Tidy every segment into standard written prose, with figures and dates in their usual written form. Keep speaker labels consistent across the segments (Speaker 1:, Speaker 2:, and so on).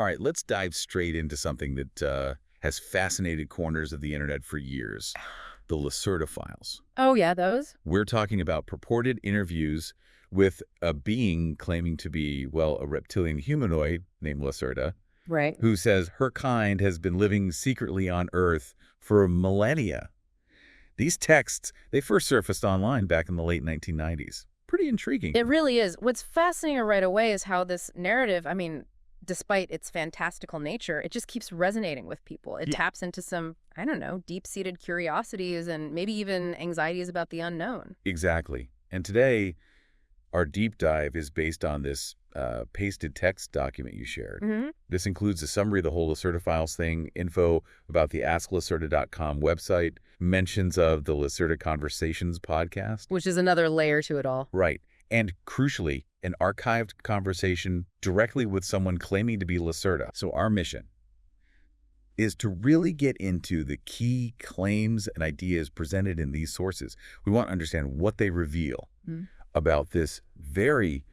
Speaker 1: All right, let's dive straight into something that has fascinated corners of the internet for years, the Lacerta files.
Speaker 2: Oh, yeah, those?
Speaker 1: We're talking about purported interviews with a being claiming to be, well, a reptilian humanoid named Lacerta,
Speaker 2: Right.
Speaker 1: who says her kind has been living secretly on Earth for millennia. These texts, they first surfaced online back in the late 1990s. Pretty intriguing.
Speaker 2: It really is. What's fascinating right away is how this narrative, I mean, despite its fantastical nature, it just keeps resonating with people. It
Speaker 1: Yeah.
Speaker 2: taps into some, I don't know, deep-seated curiosities and maybe even anxieties about the unknown.
Speaker 1: Exactly. And today, our deep dive is based on this pasted text document you shared. This includes a summary of the whole Lacerta files thing, info about the AskLacerta.com website, mentions of the Lacerta Conversations podcast.
Speaker 2: Which is another layer to it all.
Speaker 1: Right. And crucially, an archived conversation directly with someone claiming to be Lacerta. So our mission is to really get into the key claims and ideas presented in these sources. We want to understand what they reveal about this very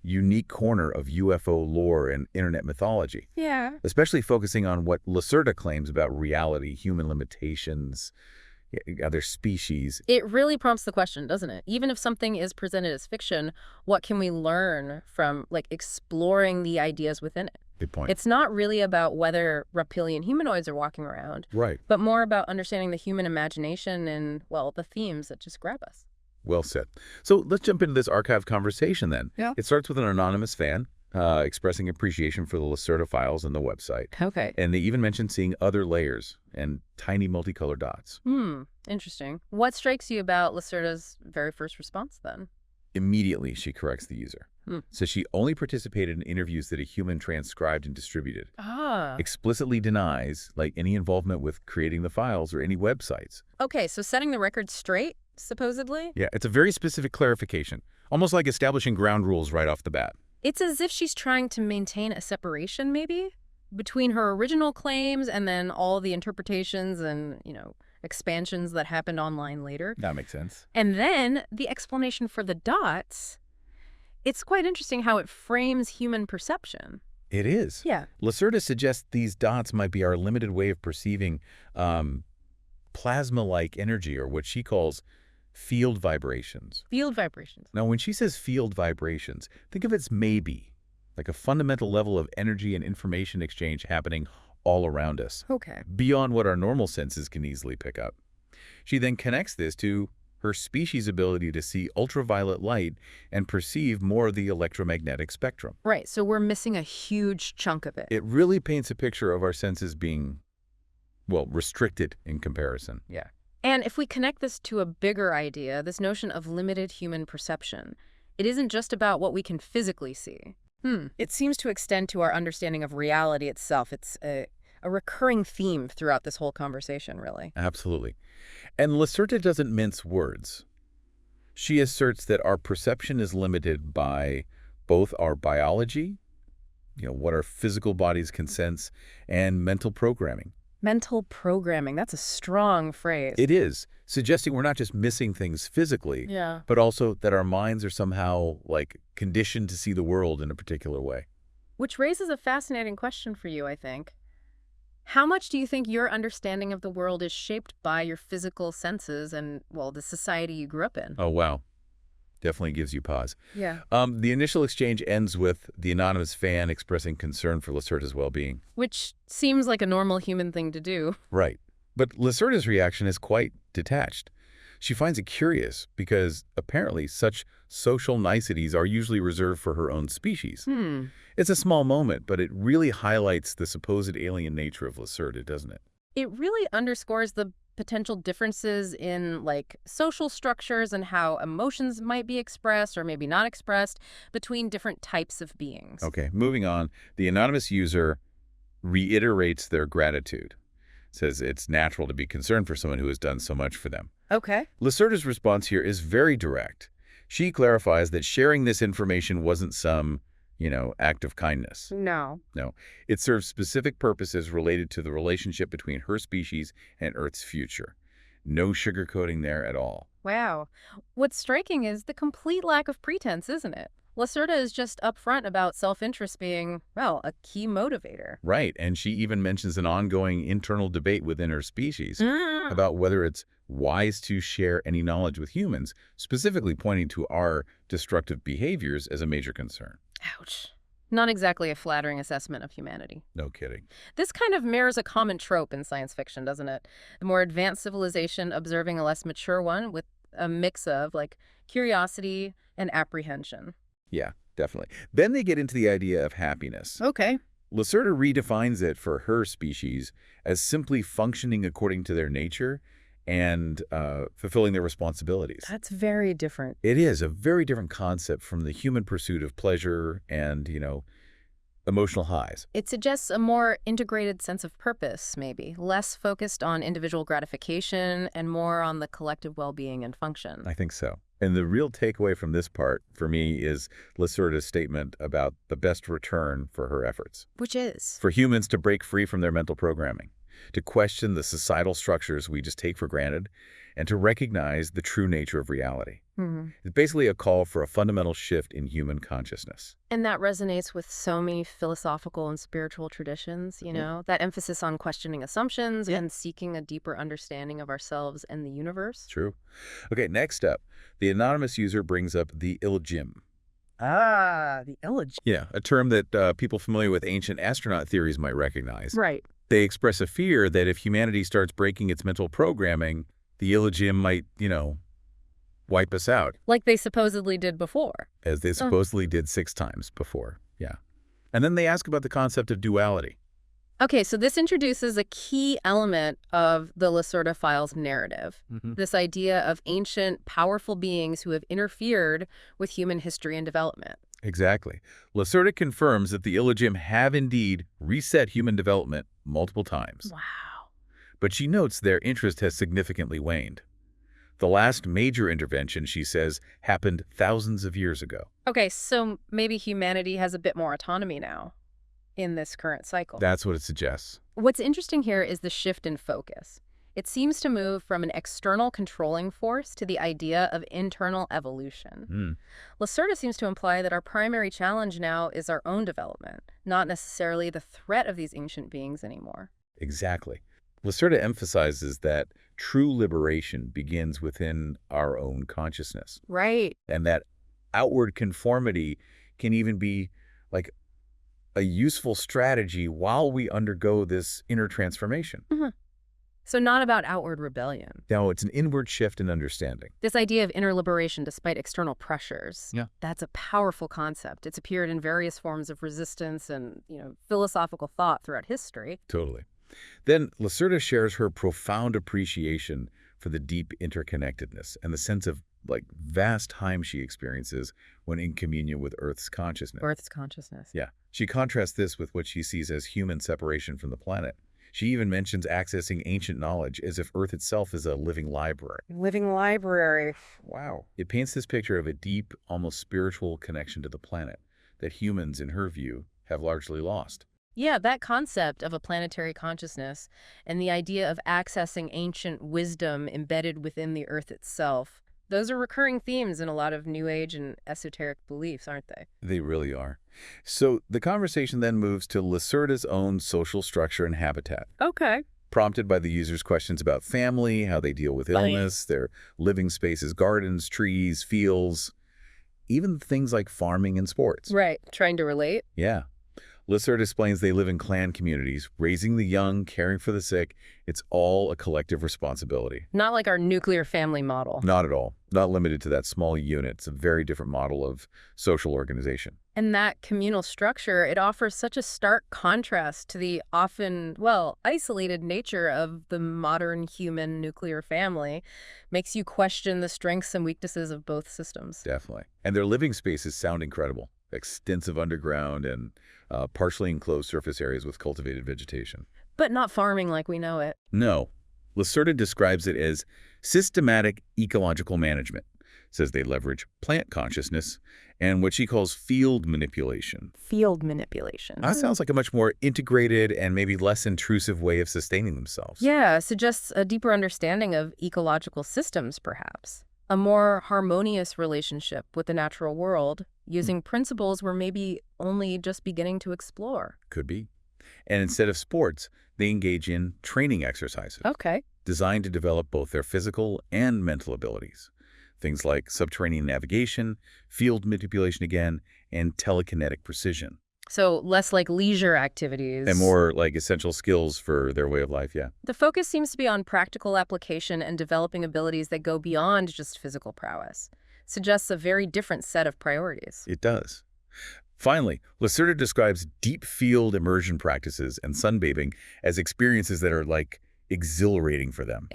Speaker 1: unique corner of UFO lore and internet mythology,
Speaker 2: Yeah.
Speaker 1: especially focusing on what Lacerta claims about reality, human limitations, other species.
Speaker 2: It really prompts the question, doesn't it? Even if something is presented as fiction, what can we learn from, like, exploring the ideas within it?
Speaker 1: Good point.
Speaker 2: It's not really about whether reptilian humanoids are walking around,
Speaker 1: Right.
Speaker 2: but more about understanding the human imagination and, well, the themes that just grab us.
Speaker 1: Well said. So let's jump into this archived conversation then.
Speaker 2: Yeah.
Speaker 1: It starts with an anonymous fan expressing appreciation for the Lacerta files and the website.
Speaker 2: Okay.
Speaker 1: And they even mention seeing other layers and tiny multicolored dots.
Speaker 2: Interesting. What strikes you about Lacerta's very first response then?
Speaker 1: Immediately, she corrects the user. So she only participated in interviews that a human transcribed and distributed. Explicitly denies like any involvement with creating the files or any websites.
Speaker 2: Okay, so setting the record straight, supposedly?
Speaker 1: Yeah, it's a very specific clarification, almost like establishing ground rules right off the bat.
Speaker 2: It's as if she's trying to maintain a separation, maybe, between her original claims and then all the interpretations and, expansions that happened online later.
Speaker 1: That makes sense.
Speaker 2: And then the explanation for the dots, it's quite interesting how it frames human perception.
Speaker 1: It is.
Speaker 2: Yeah.
Speaker 1: Lacerta suggests these dots might be our limited way of perceiving plasma-like energy, or what she calls field vibrations.
Speaker 2: Field vibrations.
Speaker 1: Now, when she says field vibrations, think of it as maybe, like a fundamental level of energy and information exchange happening all around us,
Speaker 2: Okay.
Speaker 1: beyond what our normal senses can easily pick up. She then connects this to her species' ability to see ultraviolet light and perceive more of the electromagnetic spectrum.
Speaker 2: Right, so we're missing a huge chunk of it.
Speaker 1: It really paints a picture of our senses being, well, restricted in comparison.
Speaker 2: Yeah. And if we connect this to a bigger idea, this notion of limited human perception, it isn't just about what we can physically see. It seems to extend to our understanding of reality itself. It's a recurring theme throughout this whole conversation, really.
Speaker 1: Absolutely. And Lacerta doesn't mince words. She asserts that our perception is limited by both our biology, what our physical bodies can sense, and mental programming.
Speaker 2: Mental programming, that's a strong phrase.
Speaker 1: It is, suggesting we're not just missing things physically,
Speaker 2: Yeah.
Speaker 1: but also that our minds are somehow, conditioned to see the world in a particular way.
Speaker 2: Which raises a fascinating question for you, I think. How much do you think your understanding of the world is shaped by your physical senses and, well, the society you grew up in?
Speaker 1: Oh, wow. Definitely gives you pause.
Speaker 2: Yeah.
Speaker 1: The initial exchange ends with the anonymous fan expressing concern for Lacerta's well-being.
Speaker 2: Which seems like a normal human thing to do.
Speaker 1: Right. But Lacerta's reaction is quite detached. She finds it curious because apparently such social niceties are usually reserved for her own species. It's a small moment, but it really highlights the supposed alien nature of Lacerta, doesn't it?
Speaker 2: It really underscores the potential differences in, social structures and how emotions might be expressed or maybe not expressed between different types of beings.
Speaker 1: Okay, moving on. The anonymous user reiterates their gratitude. Says it's natural to be concerned for someone who has done so much for them.
Speaker 2: Okay.
Speaker 1: Lacerta's response here is very direct. She clarifies that sharing this information wasn't some, act of kindness.
Speaker 2: No.
Speaker 1: No, it serves specific purposes related to the relationship between her species and Earth's future. No sugarcoating there at all.
Speaker 2: Wow. What's striking is the complete lack of pretense, isn't it? Lacerta is just upfront about self-interest being, well, a key motivator.
Speaker 1: Right, and she even mentions an ongoing internal debate within her species about whether it's wise to share any knowledge with humans, specifically pointing to our destructive behaviors as a major concern.
Speaker 2: Ouch. Not exactly a flattering assessment of humanity.
Speaker 1: No kidding.
Speaker 2: This kind of mirrors a common trope in science fiction, doesn't it? The more advanced civilization observing a less mature one with a mix of, like, curiosity and apprehension.
Speaker 1: Yeah, definitely. Then they get into the idea of happiness.
Speaker 2: Okay.
Speaker 1: Lacerta redefines it for her species as simply functioning according to their nature and fulfilling their responsibilities.
Speaker 2: That's very different.
Speaker 1: It is a very different concept from the human pursuit of pleasure and, emotional highs.
Speaker 2: It suggests a more integrated sense of purpose, maybe, less focused on individual gratification and more on the collective well-being and function.
Speaker 1: I think so. And the real takeaway from this part, for me, is Lacerta's statement about the best return for her efforts.
Speaker 2: Which is?
Speaker 1: For humans to break free from their mental programming, to question the societal structures we just take for granted, and to recognize the true nature of reality. It's basically a call for a fundamental shift in human consciousness.
Speaker 2: And that resonates with so many philosophical and spiritual traditions, that emphasis on questioning assumptions and seeking a deeper understanding of ourselves and the universe.
Speaker 1: True. Okay, next up, the anonymous user brings up the Ilgim.
Speaker 2: The Ilgim.
Speaker 1: Yeah, a term that people familiar with ancient astronaut theories might recognize.
Speaker 2: Right.
Speaker 1: They express a fear that if humanity starts breaking its mental programming, the Ilgim might, wipe us out.
Speaker 2: Like they supposedly did before.
Speaker 1: As they supposedly did 6 times before, yeah. And then they ask about the concept of duality.
Speaker 2: Okay, so this introduces a key element of the Lacerta Files narrative. This idea of ancient, powerful beings who have interfered with human history and development.
Speaker 1: Exactly. Lacerta confirms that the Ilgim have indeed reset human development multiple times.
Speaker 2: Wow.
Speaker 1: But she notes their interest has significantly waned. The last major intervention, she says, happened thousands of years ago.
Speaker 2: Okay, so maybe humanity has a bit more autonomy now in this current cycle.
Speaker 1: That's what it suggests.
Speaker 2: What's interesting here is the shift in focus. It seems to move from an external controlling force to the idea of internal evolution. Lacerta seems to imply that our primary challenge now is our own development, not necessarily the threat of these ancient beings anymore.
Speaker 1: Exactly. Lacerta emphasizes that true liberation begins within our own consciousness.
Speaker 2: Right.
Speaker 1: And that outward conformity can even be like a useful strategy while we undergo this inner transformation.
Speaker 2: So not about outward rebellion.
Speaker 1: No, it's an inward shift in understanding.
Speaker 2: This idea of inner liberation despite external pressures.
Speaker 1: Yeah.
Speaker 2: That's a powerful concept. It's appeared in various forms of resistance and, philosophical thought throughout history.
Speaker 1: Totally. Then Lacerta shares her profound appreciation for the deep interconnectedness and the sense of vast time she experiences when in communion with Earth's consciousness.
Speaker 2: Earth's consciousness.
Speaker 1: Yeah. She contrasts this with what she sees as human separation from the planet. She even mentions accessing ancient knowledge as if Earth itself is a living library.
Speaker 2: Living library.
Speaker 1: Wow. It paints this picture of a deep, almost spiritual connection to the planet that humans, in her view, have largely lost.
Speaker 2: Yeah, that concept of a planetary consciousness and the idea of accessing ancient wisdom embedded within the Earth itself, those are recurring themes in a lot of New Age and esoteric beliefs, aren't they?
Speaker 1: They really are. So the conversation then moves to Lacerta's own social structure and habitat.
Speaker 2: Okay.
Speaker 1: Prompted by the user's questions about family, how they deal with illness, their living spaces, gardens, trees, fields, even things like farming and sports.
Speaker 2: Right. Trying to relate?
Speaker 1: Yeah. Lacerta explains they live in clan communities, raising the young, caring for the sick. It's all a collective responsibility.
Speaker 2: Not like our nuclear family model.
Speaker 1: Not at all. Not limited to that small unit. It's a very different model of social organization.
Speaker 2: And that communal structure, it offers such a stark contrast to the often, isolated nature of the modern human nuclear family. Makes you question the strengths and weaknesses of both systems.
Speaker 1: Definitely. And their living spaces sound incredible. Extensive underground and partially enclosed surface areas with cultivated vegetation.
Speaker 2: But not farming like we know it.
Speaker 1: No. Lacerta describes it as systematic ecological management. Says they leverage plant consciousness and what she calls field manipulation.
Speaker 2: Field manipulation.
Speaker 1: That sounds like a much more integrated and maybe less intrusive way of sustaining themselves.
Speaker 2: Yeah, suggests a deeper understanding of ecological systems, perhaps. A more harmonious relationship with the natural world, using principles we're maybe only just beginning to explore.
Speaker 1: Could be. And instead of sports, they engage in training exercises
Speaker 2: Okay.
Speaker 1: designed to develop both their physical and mental abilities. Things like subterranean navigation, field manipulation again, and telekinetic precision.
Speaker 2: So less like leisure activities.
Speaker 1: And more like essential skills for their way of life, yeah.
Speaker 2: The focus seems to be on practical application and developing abilities that go beyond just physical prowess. Suggests a very different set of priorities.
Speaker 1: It does. Finally, Lacerta describes deep field immersion practices and sunbathing as experiences that are like exhilarating for them.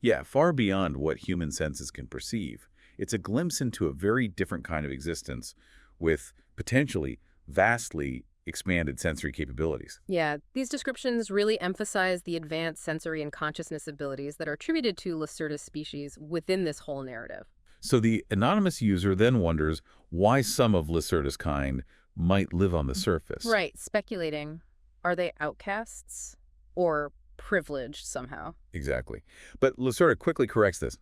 Speaker 1: Yeah, far beyond what human senses can perceive. It's a glimpse into a very different kind of existence with potentially vastly expanded sensory capabilities.
Speaker 2: Yeah, these descriptions really emphasize the advanced sensory and consciousness abilities that are attributed to Lacerta's species within this whole narrative.
Speaker 1: So the anonymous user then wonders why some of Lacerta's kind might live on the surface.
Speaker 2: Right, speculating. Are they outcasts or privileged somehow?
Speaker 1: Exactly. But Lacerta quickly corrects this,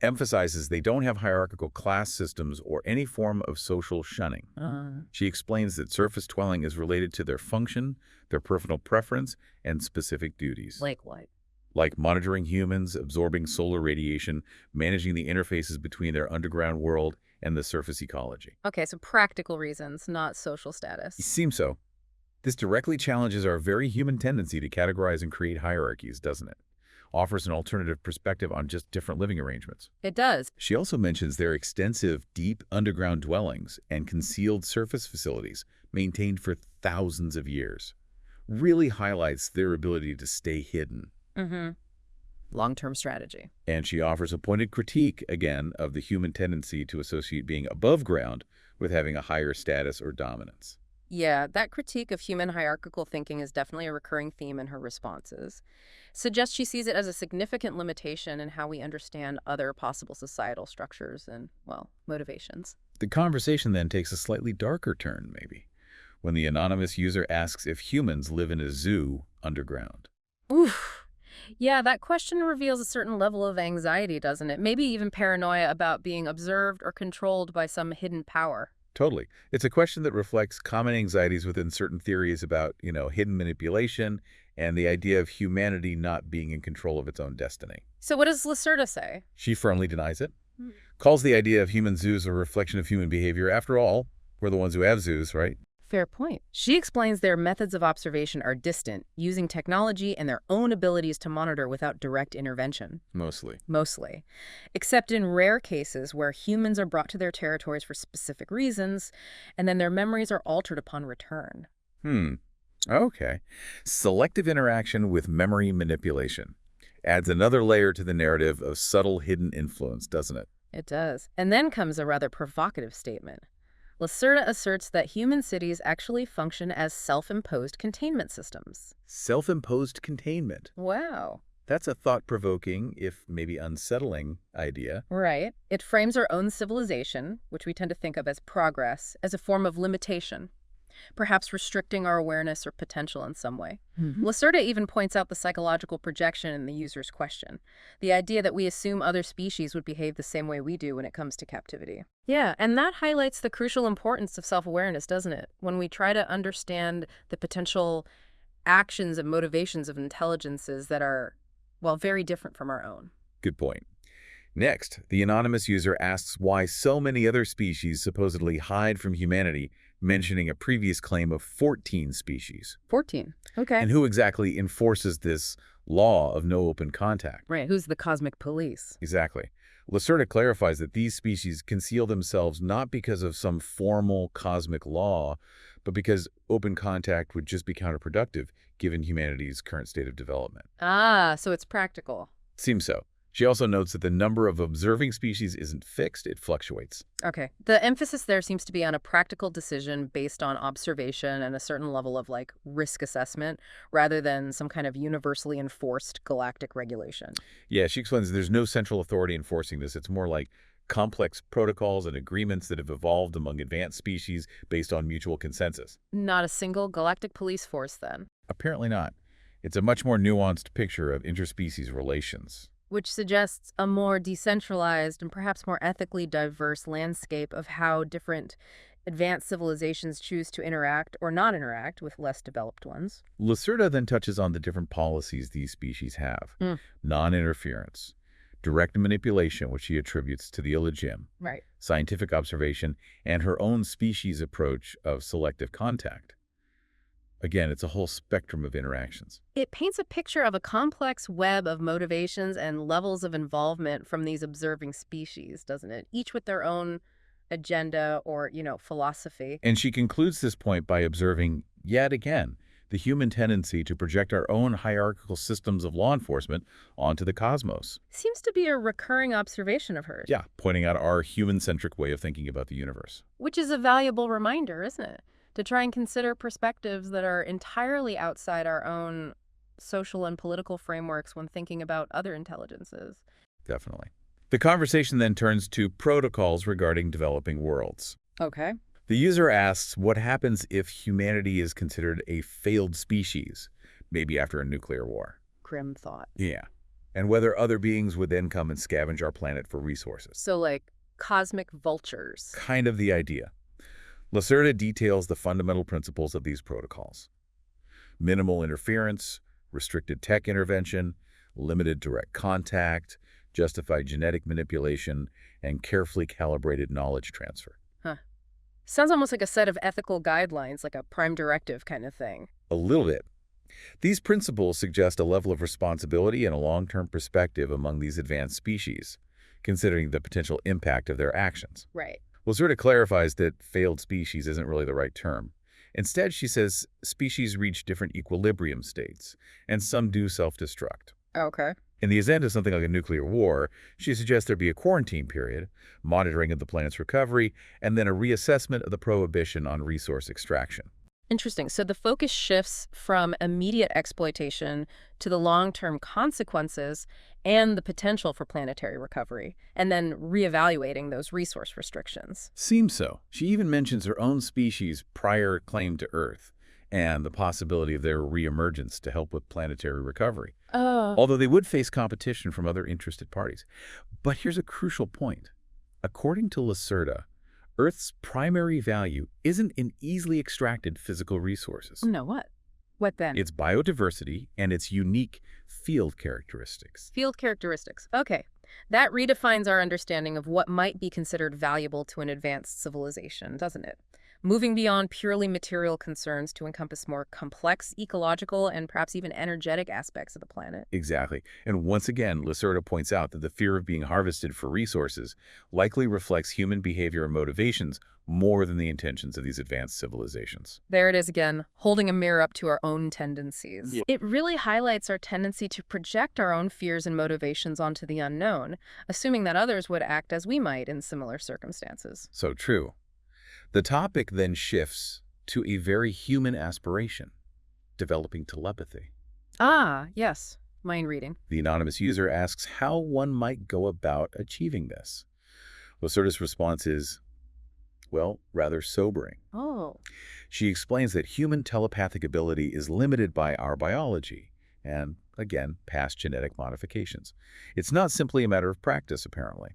Speaker 1: emphasizes they don't have hierarchical class systems or any form of social shunning. She explains that surface dwelling is related to their function, their personal preference, and specific duties.
Speaker 2: Like what?
Speaker 1: Like monitoring humans, absorbing solar radiation, managing the interfaces between their underground world and the surface ecology.
Speaker 2: Okay, so practical reasons, not social status.
Speaker 1: It seems so. This directly challenges our very human tendency to categorize and create hierarchies, doesn't it? Offers an alternative perspective on just different living arrangements.
Speaker 2: It does.
Speaker 1: She also mentions their extensive, deep underground dwellings and concealed surface facilities maintained for thousands of years. Really highlights their ability to stay hidden.
Speaker 2: Long-term strategy.
Speaker 1: And she offers a pointed critique, again, of the human tendency to associate being above ground with having a higher status or dominance.
Speaker 2: Yeah, that critique of human hierarchical thinking is definitely a recurring theme in her responses. Suggests she sees it as a significant limitation in how we understand other possible societal structures and, well, motivations.
Speaker 1: The conversation then takes a slightly darker turn, maybe, when the anonymous user asks if humans live in a zoo underground.
Speaker 2: Oof. Yeah, that question reveals a certain level of anxiety, doesn't it? Maybe even paranoia about being observed or controlled by some hidden power.
Speaker 1: Totally. It's a question that reflects common anxieties within certain theories about, hidden manipulation and the idea of humanity not being in control of its own destiny.
Speaker 2: So what does Lacerta say?
Speaker 1: She firmly denies it, calls the idea of human zoos a reflection of human behavior. After all, we're the ones who have zoos, right?
Speaker 2: Fair point. She explains their methods of observation are distant, using technology and their own abilities to monitor without direct intervention. Mostly. Except in rare cases where humans are brought to their territories for specific reasons, and then their memories are altered upon return.
Speaker 1: Okay. Selective interaction with memory manipulation adds another layer to the narrative of subtle hidden influence, doesn't it?
Speaker 2: It does. And then comes a rather provocative statement. Lacerta asserts that human cities actually function as self-imposed containment systems.
Speaker 1: Self-imposed containment.
Speaker 2: Wow.
Speaker 1: That's a thought-provoking, if maybe unsettling, idea.
Speaker 2: Right. It frames our own civilization, which we tend to think of as progress, as a form of limitation, perhaps restricting our awareness or potential in some way. Lacerta even points out the psychological projection in the user's question, the idea that we assume other species would behave the same way we do when it comes to captivity. Yeah, and that highlights the crucial importance of self-awareness, doesn't it? When we try to understand the potential actions and motivations of intelligences that are, well, very different from our own.
Speaker 1: Good point. Next, the anonymous user asks why so many other species supposedly hide from humanity, mentioning a previous claim of 14 species.
Speaker 2: 14. Okay.
Speaker 1: And who exactly enforces this law of no open contact?
Speaker 2: Right. Who's the cosmic police?
Speaker 1: Exactly. Lacerta clarifies that these species conceal themselves not because of some formal cosmic law, but because open contact would just be counterproductive given humanity's current state of development.
Speaker 2: Ah, so it's practical.
Speaker 1: Seems so. She also notes that the number of observing species isn't fixed, it fluctuates.
Speaker 2: Okay. The emphasis there seems to be on a practical decision based on observation and a certain level of, risk assessment, rather than some kind of universally enforced galactic regulation.
Speaker 1: Yeah, she explains there's no central authority enforcing this. It's more like complex protocols and agreements that have evolved among advanced species based on mutual consensus.
Speaker 2: Not a single galactic police force, then?
Speaker 1: Apparently not. It's a much more nuanced picture of interspecies relations.
Speaker 2: which suggests a more decentralized and perhaps more ethically diverse landscape of how different advanced civilizations choose to interact or not interact with less developed ones.
Speaker 1: Lacerta then touches on the different policies these species have.
Speaker 2: Mm.
Speaker 1: Non-interference, direct manipulation, which she attributes to the Illigium,
Speaker 2: Right.
Speaker 1: scientific observation, and her own species approach of selective contact. Again, it's a whole spectrum of interactions.
Speaker 2: It paints a picture of a complex web of motivations and levels of involvement from these observing species, doesn't it? Each with their own agenda or, philosophy.
Speaker 1: And she concludes this point by observing, yet again, the human tendency to project our own hierarchical systems of law enforcement onto the cosmos.
Speaker 2: Seems to be a recurring observation of hers.
Speaker 1: Yeah, pointing out our human-centric way of thinking about the universe.
Speaker 2: Which is a valuable reminder, isn't it? To try and consider perspectives that are entirely outside our own social and political frameworks when thinking about other intelligences.
Speaker 1: Definitely. The conversation then turns to protocols regarding developing worlds.
Speaker 2: Okay.
Speaker 1: The user asks what happens if humanity is considered a failed species, maybe after a nuclear war.
Speaker 2: Grim thought.
Speaker 1: Yeah. And whether other beings would then come and scavenge our planet for resources.
Speaker 2: So like cosmic vultures.
Speaker 1: Kind of the idea. Lacerta details the fundamental principles of these protocols. Minimal interference, restricted tech intervention, limited direct contact, justified genetic manipulation, and carefully calibrated knowledge transfer.
Speaker 2: Huh. Sounds almost like a set of ethical guidelines, like a prime directive kind of thing.
Speaker 1: A little bit. These principles suggest a level of responsibility and a long-term perspective among these advanced species, considering the potential impact of their actions.
Speaker 2: Right.
Speaker 1: Lacerta clarifies that failed species isn't really the right term. Instead, she says species reach different equilibrium states, and some do self-destruct.
Speaker 2: Okay.
Speaker 1: In the event of something like a nuclear war, she suggests there be a quarantine period, monitoring of the planet's recovery, and then a reassessment of the prohibition on resource extraction.
Speaker 2: Interesting. So the focus shifts from immediate exploitation to the long-term consequences and the potential for planetary recovery, and then reevaluating those resource restrictions.
Speaker 1: Seems so. She even mentions her own species' prior claim to Earth and the possibility of their reemergence to help with planetary recovery. Although they would face competition from other interested parties. But here's a crucial point. According to Lacerta, Earth's primary value isn't in easily extracted physical resources.
Speaker 2: No, what? What then?
Speaker 1: It's biodiversity and its unique field characteristics.
Speaker 2: Field characteristics. Okay. That redefines our understanding of what might be considered valuable to an advanced civilization, doesn't it? Moving beyond purely material concerns to encompass more complex ecological and perhaps even energetic aspects of the planet.
Speaker 1: Exactly. And once again, Lacerta points out that the fear of being harvested for resources likely reflects human behavior and motivations more than the intentions of these advanced civilizations.
Speaker 2: There it is again, holding a mirror up to our own tendencies.
Speaker 1: Yeah.
Speaker 2: It really highlights our tendency to project our own fears and motivations onto the unknown, assuming that others would act as we might in similar circumstances.
Speaker 1: So true. The topic then shifts to a very human aspiration, developing telepathy.
Speaker 2: Ah, yes. Mind reading.
Speaker 1: The anonymous user asks how one might go about achieving this. Lacerta's response is, well, rather sobering.
Speaker 2: Oh.
Speaker 1: She explains that human telepathic ability is limited by our biology and, again, past genetic modifications. It's not simply a matter of practice, apparently.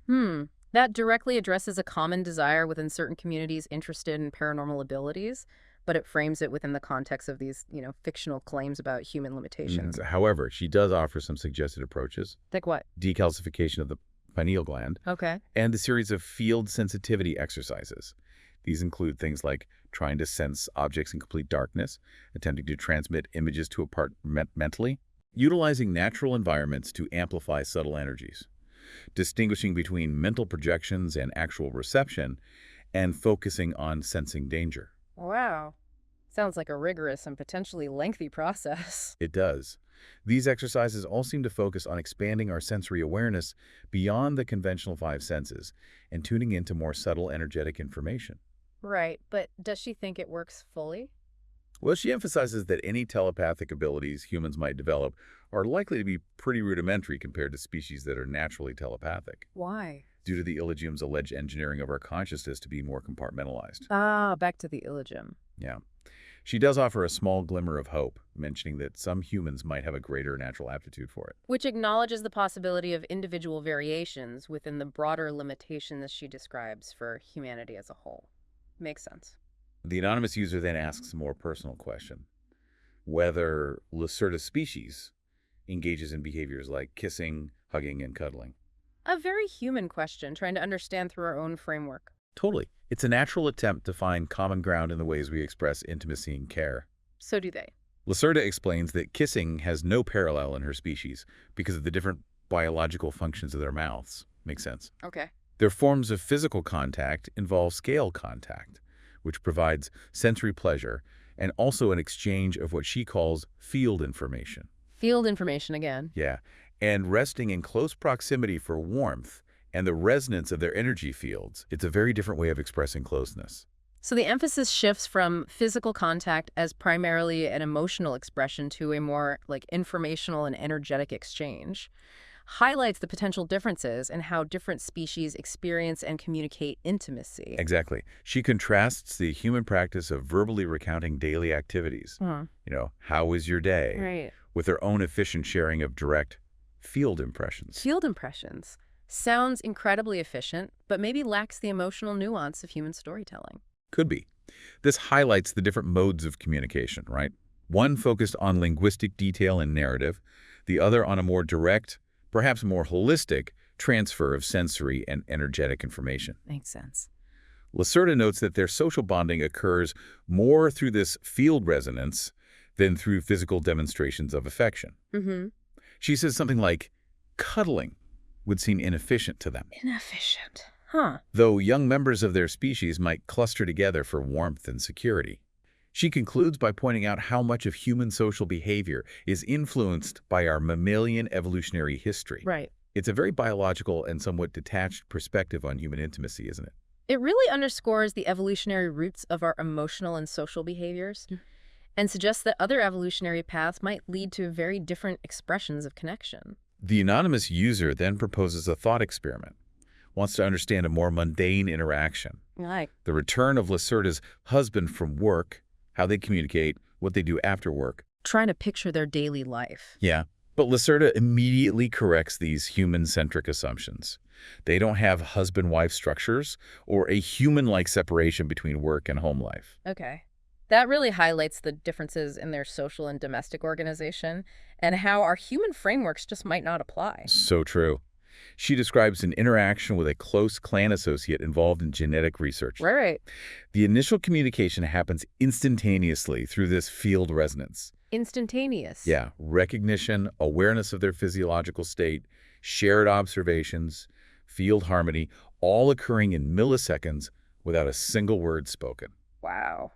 Speaker 2: That directly addresses a common desire within certain communities interested in paranormal abilities, but it frames it within the context of these, fictional claims about human limitations.
Speaker 1: However, she does offer some suggested approaches.
Speaker 2: Like what?
Speaker 1: Decalcification of the pineal gland,
Speaker 2: Okay.
Speaker 1: and a series of field sensitivity exercises. These include things like trying to sense objects in complete darkness, attempting to transmit images to a part mentally, utilizing natural environments to amplify subtle energies, distinguishing between mental projections and actual reception, and focusing on sensing danger.
Speaker 2: Wow. Sounds like a rigorous and potentially lengthy process.
Speaker 1: It does. These exercises all seem to focus on expanding our sensory awareness beyond the conventional five senses and tuning into more subtle energetic information.
Speaker 2: Right, but does she think it works fully?
Speaker 1: Well, she emphasizes that any telepathic abilities humans might develop are likely to be pretty rudimentary compared to species that are naturally telepathic,
Speaker 2: Why?
Speaker 1: due to the Illigium's alleged engineering of our consciousness to be more compartmentalized.
Speaker 2: Ah, back to the Illigium.
Speaker 1: Yeah. She does offer a small glimmer of hope, mentioning that some humans might have a greater natural aptitude for it.
Speaker 2: Which acknowledges the possibility of individual variations within the broader limitations she describes for humanity as a whole. Makes sense.
Speaker 1: The anonymous user then asks a more personal question, whether Lacerta's species engages in behaviors like kissing, hugging, and cuddling.
Speaker 2: A very human question, trying to understand through our own framework.
Speaker 1: Totally. It's a natural attempt to find common ground in the ways we express intimacy and care.
Speaker 2: So do they.
Speaker 1: Lacerta explains that kissing has no parallel in her species because of the different biological functions of their mouths. Makes sense.
Speaker 2: Okay.
Speaker 1: Their forms of physical contact involve scale contact, which provides sensory pleasure and also an exchange of what she calls field information.
Speaker 2: Field information again.
Speaker 1: Yeah, and resting in close proximity for warmth and the resonance of their energy fields. It's a very different way of expressing closeness.
Speaker 2: So the emphasis shifts from physical contact as primarily an emotional expression to a more informational and energetic exchange. Highlights the potential differences in how different species experience and communicate intimacy.
Speaker 1: Exactly. She contrasts the human practice of verbally recounting daily activities. How was your day?
Speaker 2: Right.
Speaker 1: With their own efficient sharing of direct field impressions.
Speaker 2: Field impressions. Sounds incredibly efficient, but maybe lacks the emotional nuance of human storytelling.
Speaker 1: Could be. This highlights the different modes of communication, right? One focused on linguistic detail and narrative, the other on a more direct, perhaps more holistic, transfer of sensory and energetic information.
Speaker 2: Makes sense.
Speaker 1: Lacerta notes that their social bonding occurs more through this field resonance than through physical demonstrations of affection. She says something like, cuddling would seem inefficient to them.
Speaker 2: Inefficient. Huh.
Speaker 1: Though young members of their species might cluster together for warmth and security. She concludes by pointing out how much of human social behavior is influenced by our mammalian evolutionary history.
Speaker 2: Right.
Speaker 1: It's a very biological and somewhat detached perspective on human intimacy, isn't it?
Speaker 2: It really underscores the evolutionary roots of our emotional and social behaviors and suggests that other evolutionary paths might lead to very different expressions of connection.
Speaker 1: The anonymous user then proposes a thought experiment, wants to understand a more mundane interaction.
Speaker 2: Like
Speaker 1: The return of Lacerta's husband from work, how they communicate, what they do after work.
Speaker 2: trying to picture their daily life.
Speaker 1: Yeah, but Lacerta immediately corrects these human-centric assumptions. They don't have husband-wife structures or a human-like separation between work and home life.
Speaker 2: Okay. That really highlights the differences in their social and domestic organization and how our human frameworks just might not apply.
Speaker 1: So true. She describes an interaction with a close clan associate involved in genetic research.
Speaker 2: Right.
Speaker 1: The initial communication happens instantaneously through this field resonance.
Speaker 2: Instantaneous.
Speaker 1: Yeah, recognition, awareness of their physiological state, shared observations, field harmony, all occurring in milliseconds without a single word spoken.
Speaker 2: Wow.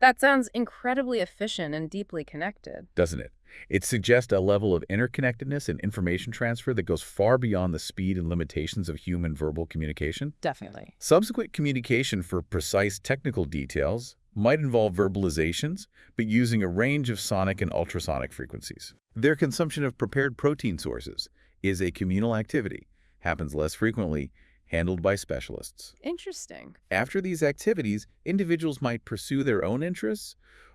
Speaker 2: That sounds incredibly efficient and deeply connected.
Speaker 1: Doesn't it? It suggests a level of interconnectedness and information transfer that goes far beyond the speed and limitations of human verbal communication.
Speaker 2: Definitely.
Speaker 1: Subsequent communication for precise technical details might involve verbalizations, but using a range of sonic and ultrasonic frequencies. Their consumption of prepared protein sources is a communal activity, happens less frequently, handled by specialists.
Speaker 2: Interesting.
Speaker 1: After these activities, individuals might pursue their own interests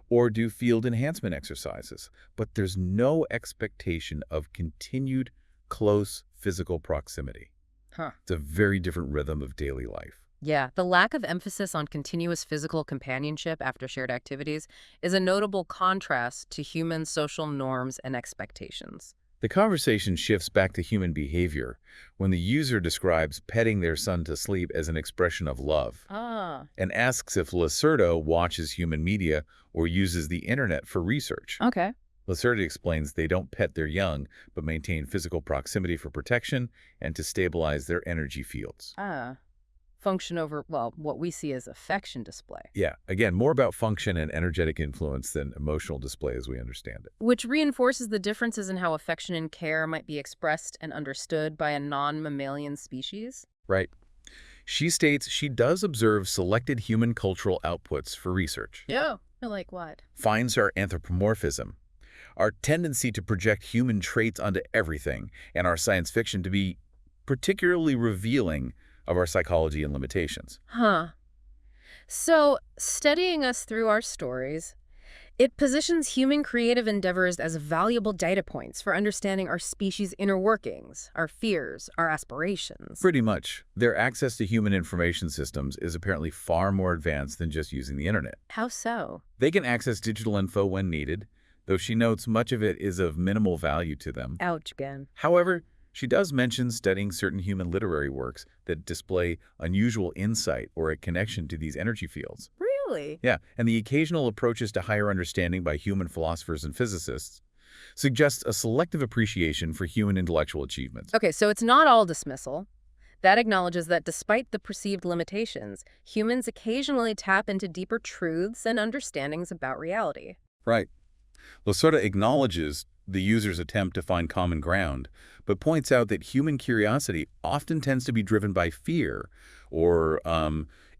Speaker 1: or do field enhancement exercises, but there's no expectation of continued close physical proximity.
Speaker 2: Huh.
Speaker 1: It's a very different rhythm of daily life.
Speaker 2: Yeah, the lack of emphasis on continuous physical companionship after shared activities is a notable contrast to human social norms and expectations.
Speaker 1: The conversation shifts back to human behavior when the user describes petting their son to sleep as an expression of love and asks if Lacerta watches human media or uses the internet for research.
Speaker 2: Okay.
Speaker 1: Lacerta explains they don't pet their young, but maintain physical proximity for protection and to stabilize their energy fields.
Speaker 2: Function over, well, what we see as affection display.
Speaker 1: Yeah, again, more about function and energetic influence than emotional display as we understand it.
Speaker 2: Which reinforces the differences in how affection and care might be expressed and understood by a non-mammalian species.
Speaker 1: Right. She states she does observe selected human cultural outputs for research.
Speaker 2: Yeah. Like what?
Speaker 1: Finds our anthropomorphism, our tendency to project human traits onto everything, and our science fiction to be particularly revealing of our psychology and limitations.
Speaker 2: So, studying us through our stories, It positions human creative endeavors as valuable data points for understanding our species' inner workings, our fears, our aspirations.
Speaker 1: Pretty much. Their access to human information systems is apparently far more advanced than just using the internet.
Speaker 2: How so?
Speaker 1: They can access digital info when needed, though she notes much of it is of minimal value to them.
Speaker 2: Ouch again.
Speaker 1: However, she does mention studying certain human literary works that display unusual insight or a connection to these energy fields.
Speaker 2: Really?
Speaker 1: Yeah, and the occasional approaches to higher understanding by human philosophers and physicists suggests a selective appreciation for human intellectual achievements.
Speaker 2: Okay, so it's not all dismissal. That acknowledges that despite the perceived limitations, humans occasionally tap into deeper truths and understandings about reality.
Speaker 1: Right. Lacerta acknowledges the user's attempt to find common ground, but points out that human curiosity often tends to be driven by fear or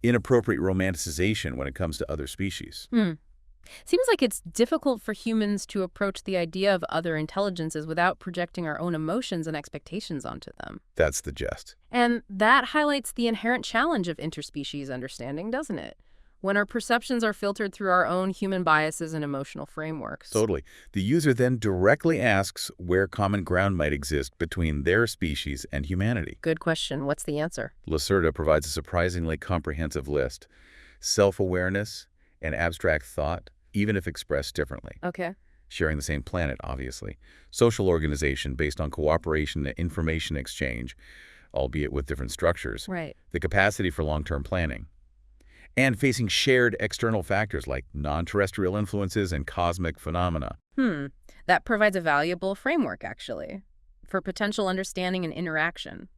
Speaker 1: inappropriate romanticization when it comes to other species.
Speaker 2: Seems like it's difficult for humans to approach the idea of other intelligences without projecting our own emotions and expectations onto them.
Speaker 1: That's the gist.
Speaker 2: And that highlights the inherent challenge of interspecies understanding, doesn't it? When our perceptions are filtered through our own human biases and emotional frameworks.
Speaker 1: Totally. The user then directly asks where common ground might exist between their species and humanity.
Speaker 2: Good question. What's the answer?
Speaker 1: Lacerta provides a surprisingly comprehensive list. Self-awareness and abstract thought, even if expressed differently.
Speaker 2: Okay.
Speaker 1: Sharing the same planet, obviously. Social organization based on cooperation and information exchange, albeit with different structures.
Speaker 2: Right.
Speaker 1: The capacity for long-term planning. And facing shared external factors like non-terrestrial influences and cosmic phenomena.
Speaker 2: That provides a valuable framework, actually, for potential understanding and interaction,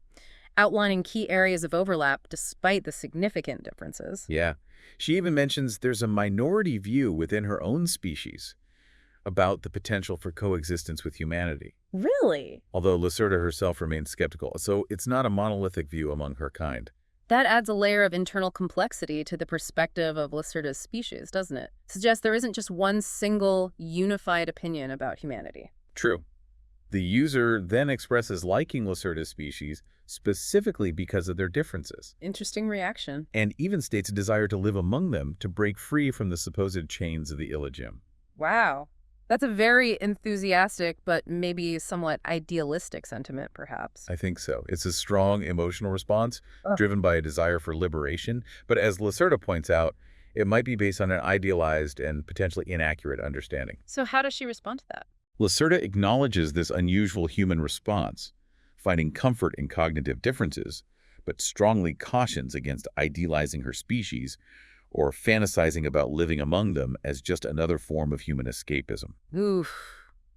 Speaker 2: outlining key areas of overlap despite the significant differences.
Speaker 1: Yeah. She even mentions there's a minority view within her own species about the potential for coexistence with humanity.
Speaker 2: Really?
Speaker 1: Although Lacerta herself remains skeptical, so it's not a monolithic view among her kind.
Speaker 2: That adds a layer of internal complexity to the perspective of Lacerta's species, doesn't it? Suggests there isn't just one single, unified opinion about humanity.
Speaker 1: True. The user then expresses liking Lacerta's species specifically because of their differences,
Speaker 2: Interesting reaction.
Speaker 1: and even states a desire to live among them to break free from the supposed chains of the Illogym.
Speaker 2: Wow. That's a very enthusiastic, but maybe somewhat idealistic sentiment, perhaps.
Speaker 1: I think so. It's a strong emotional response
Speaker 2: Ugh.
Speaker 1: driven by a desire for liberation, but as Lacerta points out, it might be based on an idealized and potentially inaccurate understanding.
Speaker 2: So how does she respond to that?
Speaker 1: Lacerta acknowledges this unusual human response, finding comfort in cognitive differences, but strongly cautions against idealizing her species or fantasizing about living among them as just another form of human escapism.
Speaker 2: Oof.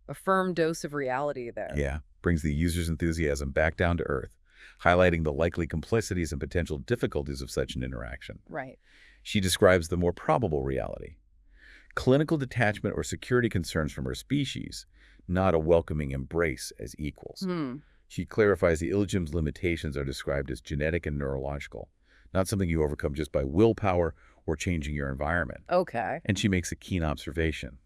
Speaker 2: A firm dose of reality there.
Speaker 1: Yeah, brings the user's enthusiasm back down to earth, highlighting the likely complexities and potential difficulties of such an interaction.
Speaker 2: Right.
Speaker 1: She describes the more probable reality. Clinical detachment or security concerns from her species, not a welcoming embrace as equals. She clarifies the Illogym's limitations are described as genetic and neurological, not something you overcome just by willpower or changing your environment.
Speaker 2: Okay.
Speaker 1: And she makes a keen observation.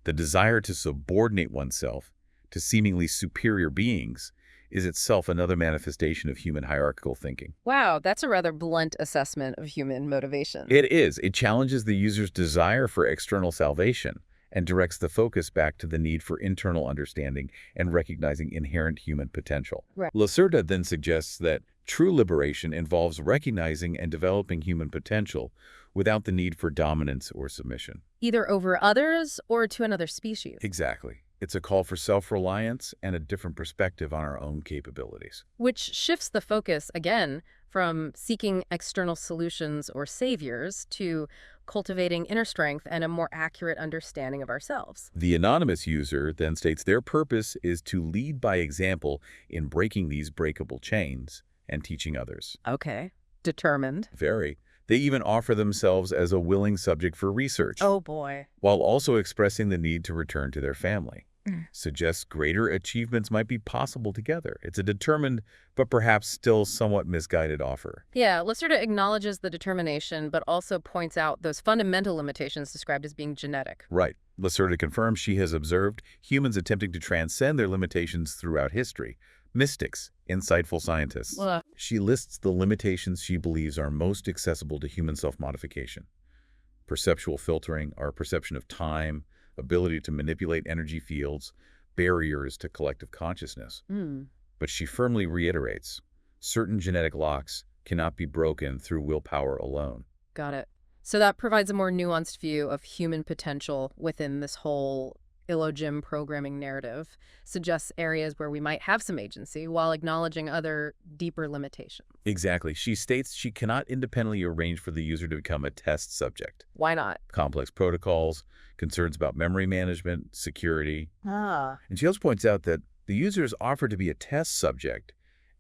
Speaker 1: The desire to subordinate oneself to seemingly superior beings is itself another manifestation of human hierarchical thinking.
Speaker 2: Wow, that's a rather blunt assessment of human motivation.
Speaker 1: It is. It challenges the user's desire for external salvation and directs the focus back to the need for internal understanding and recognizing inherent human potential.
Speaker 2: Right.
Speaker 1: Lacerta then suggests that true liberation involves recognizing and developing human potential without the need for dominance or submission.
Speaker 2: Either over others or to another species.
Speaker 1: Exactly. It's a call for self-reliance and a different perspective on our own capabilities.
Speaker 2: Which shifts the focus, again, from seeking external solutions or saviors to cultivating inner strength and a more accurate understanding of ourselves.
Speaker 1: The anonymous user then states their purpose is to lead by example in breaking these breakable chains and teaching others.
Speaker 2: Okay. Determined.
Speaker 1: Very. They even offer themselves as a willing subject for research,
Speaker 2: Oh boy.
Speaker 1: while also expressing the need to return to their family. Suggests greater achievements might be possible together. It's a determined, but perhaps still somewhat misguided offer.
Speaker 2: Yeah, Lacerta acknowledges the determination, but also points out those fundamental limitations described as being genetic.
Speaker 1: Right. Lacerta confirms she has observed humans attempting to transcend their limitations throughout history. Mystics, insightful scientists.
Speaker 2: Ugh.
Speaker 1: She lists the limitations she believes are most accessible to human self-modification. perceptual filtering, our perception of time, ability to manipulate energy fields, barriers to collective consciousness. But she firmly reiterates, certain genetic locks cannot be broken through willpower alone.
Speaker 2: Got it. So that provides a more nuanced view of human potential within this whole illogym programming narrative, suggests areas where we might have some agency while acknowledging other deeper limitations.
Speaker 1: Exactly. She states she cannot independently arrange for the user to become a test subject.
Speaker 2: Why not?
Speaker 1: Complex protocols, concerns about memory management, security.
Speaker 2: Ah.
Speaker 1: And she also points out that the user's offer to be a test subject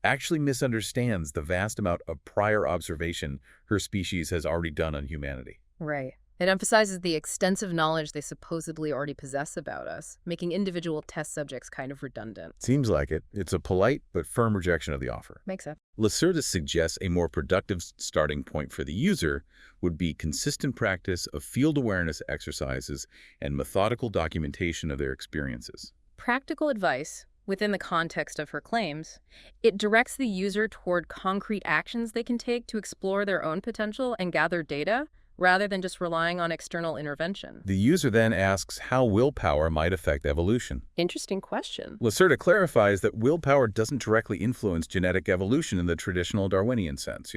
Speaker 1: actually misunderstands the vast amount of prior observation her species has already done on humanity.
Speaker 2: Right. It emphasizes the extensive knowledge they supposedly already possess about us, making individual test subjects kind of redundant.
Speaker 1: Seems like it. It's a polite but firm rejection of the offer.
Speaker 2: Makes sense.
Speaker 1: Lacerta suggests a more productive starting point for the user would be consistent practice of field awareness exercises and methodical documentation of their experiences.
Speaker 2: Practical advice, within the context of her claims, it directs the user toward concrete actions they can take to explore their own potential and gather data, rather than just relying on external intervention.
Speaker 1: The user then asks how willpower might affect evolution.
Speaker 2: Interesting question.
Speaker 1: Lacerta clarifies that willpower doesn't directly influence genetic evolution in the traditional Darwinian sense,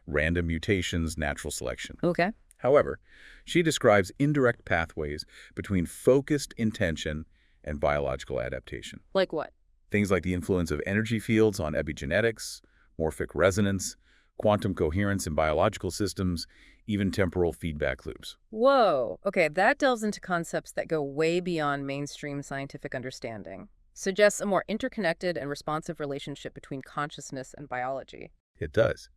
Speaker 1: random mutations, natural selection.
Speaker 2: Okay.
Speaker 1: However, she describes indirect pathways between focused intention and biological adaptation.
Speaker 2: Like what?
Speaker 1: Things like the influence of energy fields on epigenetics, morphic resonance, quantum coherence in biological systems, even temporal feedback loops.
Speaker 2: Whoa. Okay, that delves into concepts that go way beyond mainstream scientific understanding. Suggests a more interconnected and responsive relationship between consciousness and biology.
Speaker 1: It does.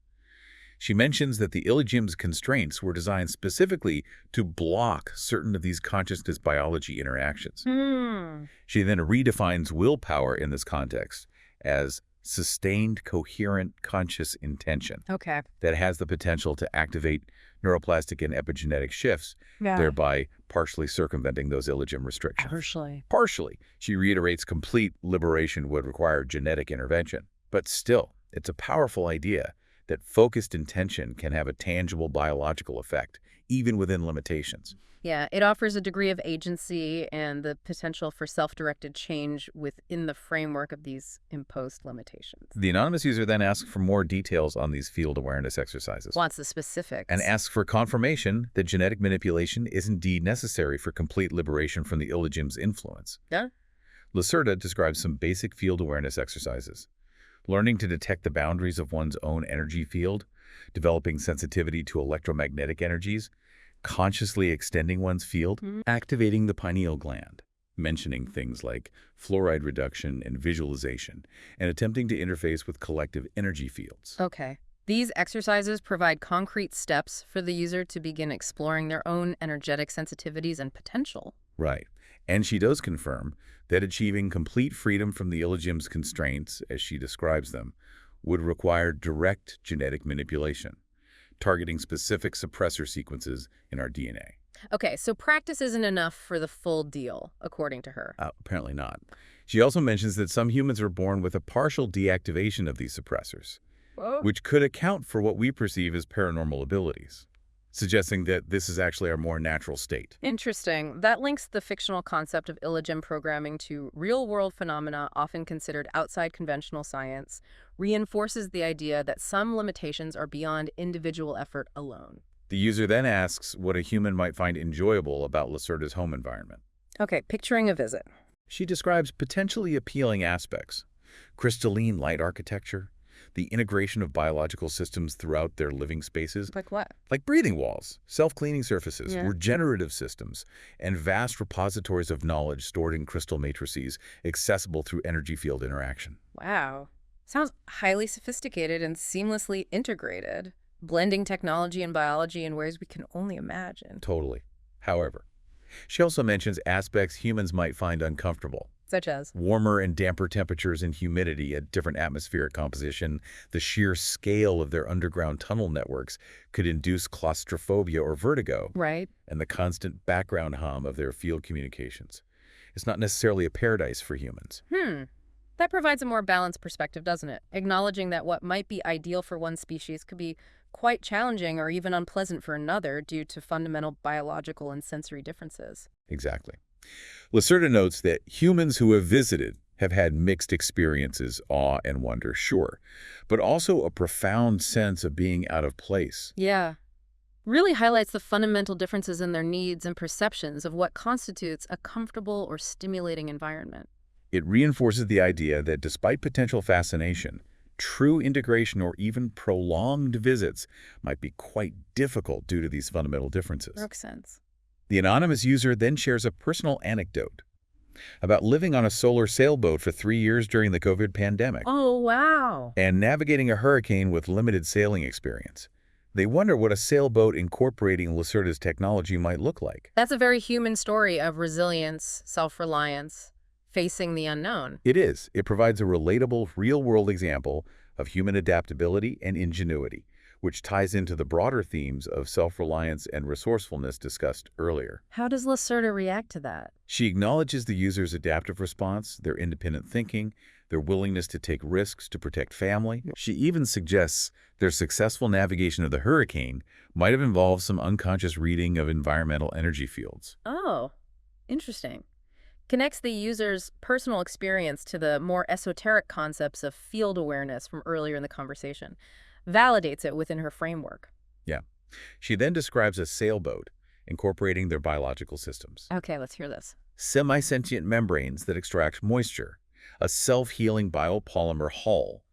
Speaker 1: She mentions that the illogym's constraints were designed specifically to block certain of these consciousness biology interactions. She then redefines willpower in this context as sustained, coherent, conscious intention that has the potential to activate neuroplastic and epigenetic shifts, thereby partially circumventing those illogym restrictions. Partially. She reiterates complete liberation would require genetic intervention. But still, it's a powerful idea that focused intention can have a tangible biological effect, even within limitations.
Speaker 2: Yeah, it offers a degree of agency and the potential for self-directed change within the framework of these imposed limitations.
Speaker 1: The anonymous user then asks for more details on these field awareness exercises.
Speaker 2: Wants the specifics.
Speaker 1: And asks for confirmation that genetic manipulation is indeed necessary for complete liberation from the illogym's influence.
Speaker 2: Yeah.
Speaker 1: Lacerta describes some basic field awareness exercises. Learning to detect the boundaries of one's own energy field, developing sensitivity to electromagnetic energies, consciously extending one's field, activating the pineal gland, mentioning things like fluoride reduction and visualization, and attempting to interface with collective energy fields.
Speaker 2: Okay. These exercises provide concrete steps for the user to begin exploring their own energetic sensitivities and potential.
Speaker 1: Right. And she does confirm that achieving complete freedom from the illogym's constraints, as she describes them, would require direct genetic manipulation, targeting specific suppressor sequences in our DNA.
Speaker 2: Okay, so practice isn't enough for the full deal, according to her.
Speaker 1: Apparently not. She also mentions that some humans are born with a partial deactivation of these suppressors, which could account for what we perceive as paranormal abilities, suggesting that this is actually our more natural state.
Speaker 2: Interesting. That links the fictional concept of illogym programming to real-world phenomena often considered outside conventional science, reinforces the idea that some limitations are beyond individual effort alone.
Speaker 1: The user then asks what a human might find enjoyable about Lacerta's home environment.
Speaker 2: Okay, picturing a visit.
Speaker 1: She describes potentially appealing aspects: crystalline light architecture, the integration of biological systems throughout their living spaces.
Speaker 2: Like what?
Speaker 1: Like breathing walls, self-cleaning surfaces, regenerative systems, and vast repositories of knowledge stored in crystal matrices accessible through energy field interaction.
Speaker 2: Wow. Sounds highly sophisticated and seamlessly integrated, blending technology and biology in ways we can only imagine.
Speaker 1: Totally. However, she also mentions aspects humans might find uncomfortable.
Speaker 2: Such as?
Speaker 1: Warmer and damper temperatures and humidity at different atmospheric composition, the sheer scale of their underground tunnel networks could induce claustrophobia or vertigo.
Speaker 2: Right.
Speaker 1: And the constant background hum of their field communications. It's not necessarily a paradise for humans.
Speaker 2: That provides a more balanced perspective, doesn't it? Acknowledging that what might be ideal for one species could be quite challenging or even unpleasant for another due to fundamental biological and sensory differences.
Speaker 1: Exactly. Lacerta notes that humans who have visited have had mixed experiences, awe and wonder, sure, but also a profound sense of being out of place.
Speaker 2: Yeah. Really highlights the fundamental differences in their needs and perceptions of what constitutes a comfortable or stimulating environment.
Speaker 1: It reinforces the idea that despite potential fascination, true integration or even prolonged visits might be quite difficult due to these fundamental differences.
Speaker 2: Makes sense.
Speaker 1: The anonymous user then shares a personal anecdote about living on a solar sailboat for 3 years during the COVID pandemic
Speaker 2: Oh, wow.
Speaker 1: and navigating a hurricane with limited sailing experience. They wonder what a sailboat incorporating Lacerta's technology might look like.
Speaker 2: That's a very human story of resilience, self-reliance, facing the unknown.
Speaker 1: It is. It provides a relatable, real-world example of human adaptability and ingenuity, which ties into the broader themes of self-reliance and resourcefulness discussed earlier.
Speaker 2: How does Lacerta react to that?
Speaker 1: She acknowledges the user's adaptive response, their independent thinking, their willingness to take risks to protect family. She even suggests their successful navigation of the hurricane might have involved some unconscious reading of environmental energy fields.
Speaker 2: Oh, interesting. Connects the user's personal experience to the more esoteric concepts of field awareness from earlier in the conversation. Validates it within her framework.
Speaker 1: Yeah. She then describes a sailboat incorporating their biological systems.
Speaker 2: Okay, let's hear this.
Speaker 1: Semi-sentient membranes that extract moisture, a self-healing biopolymer hull,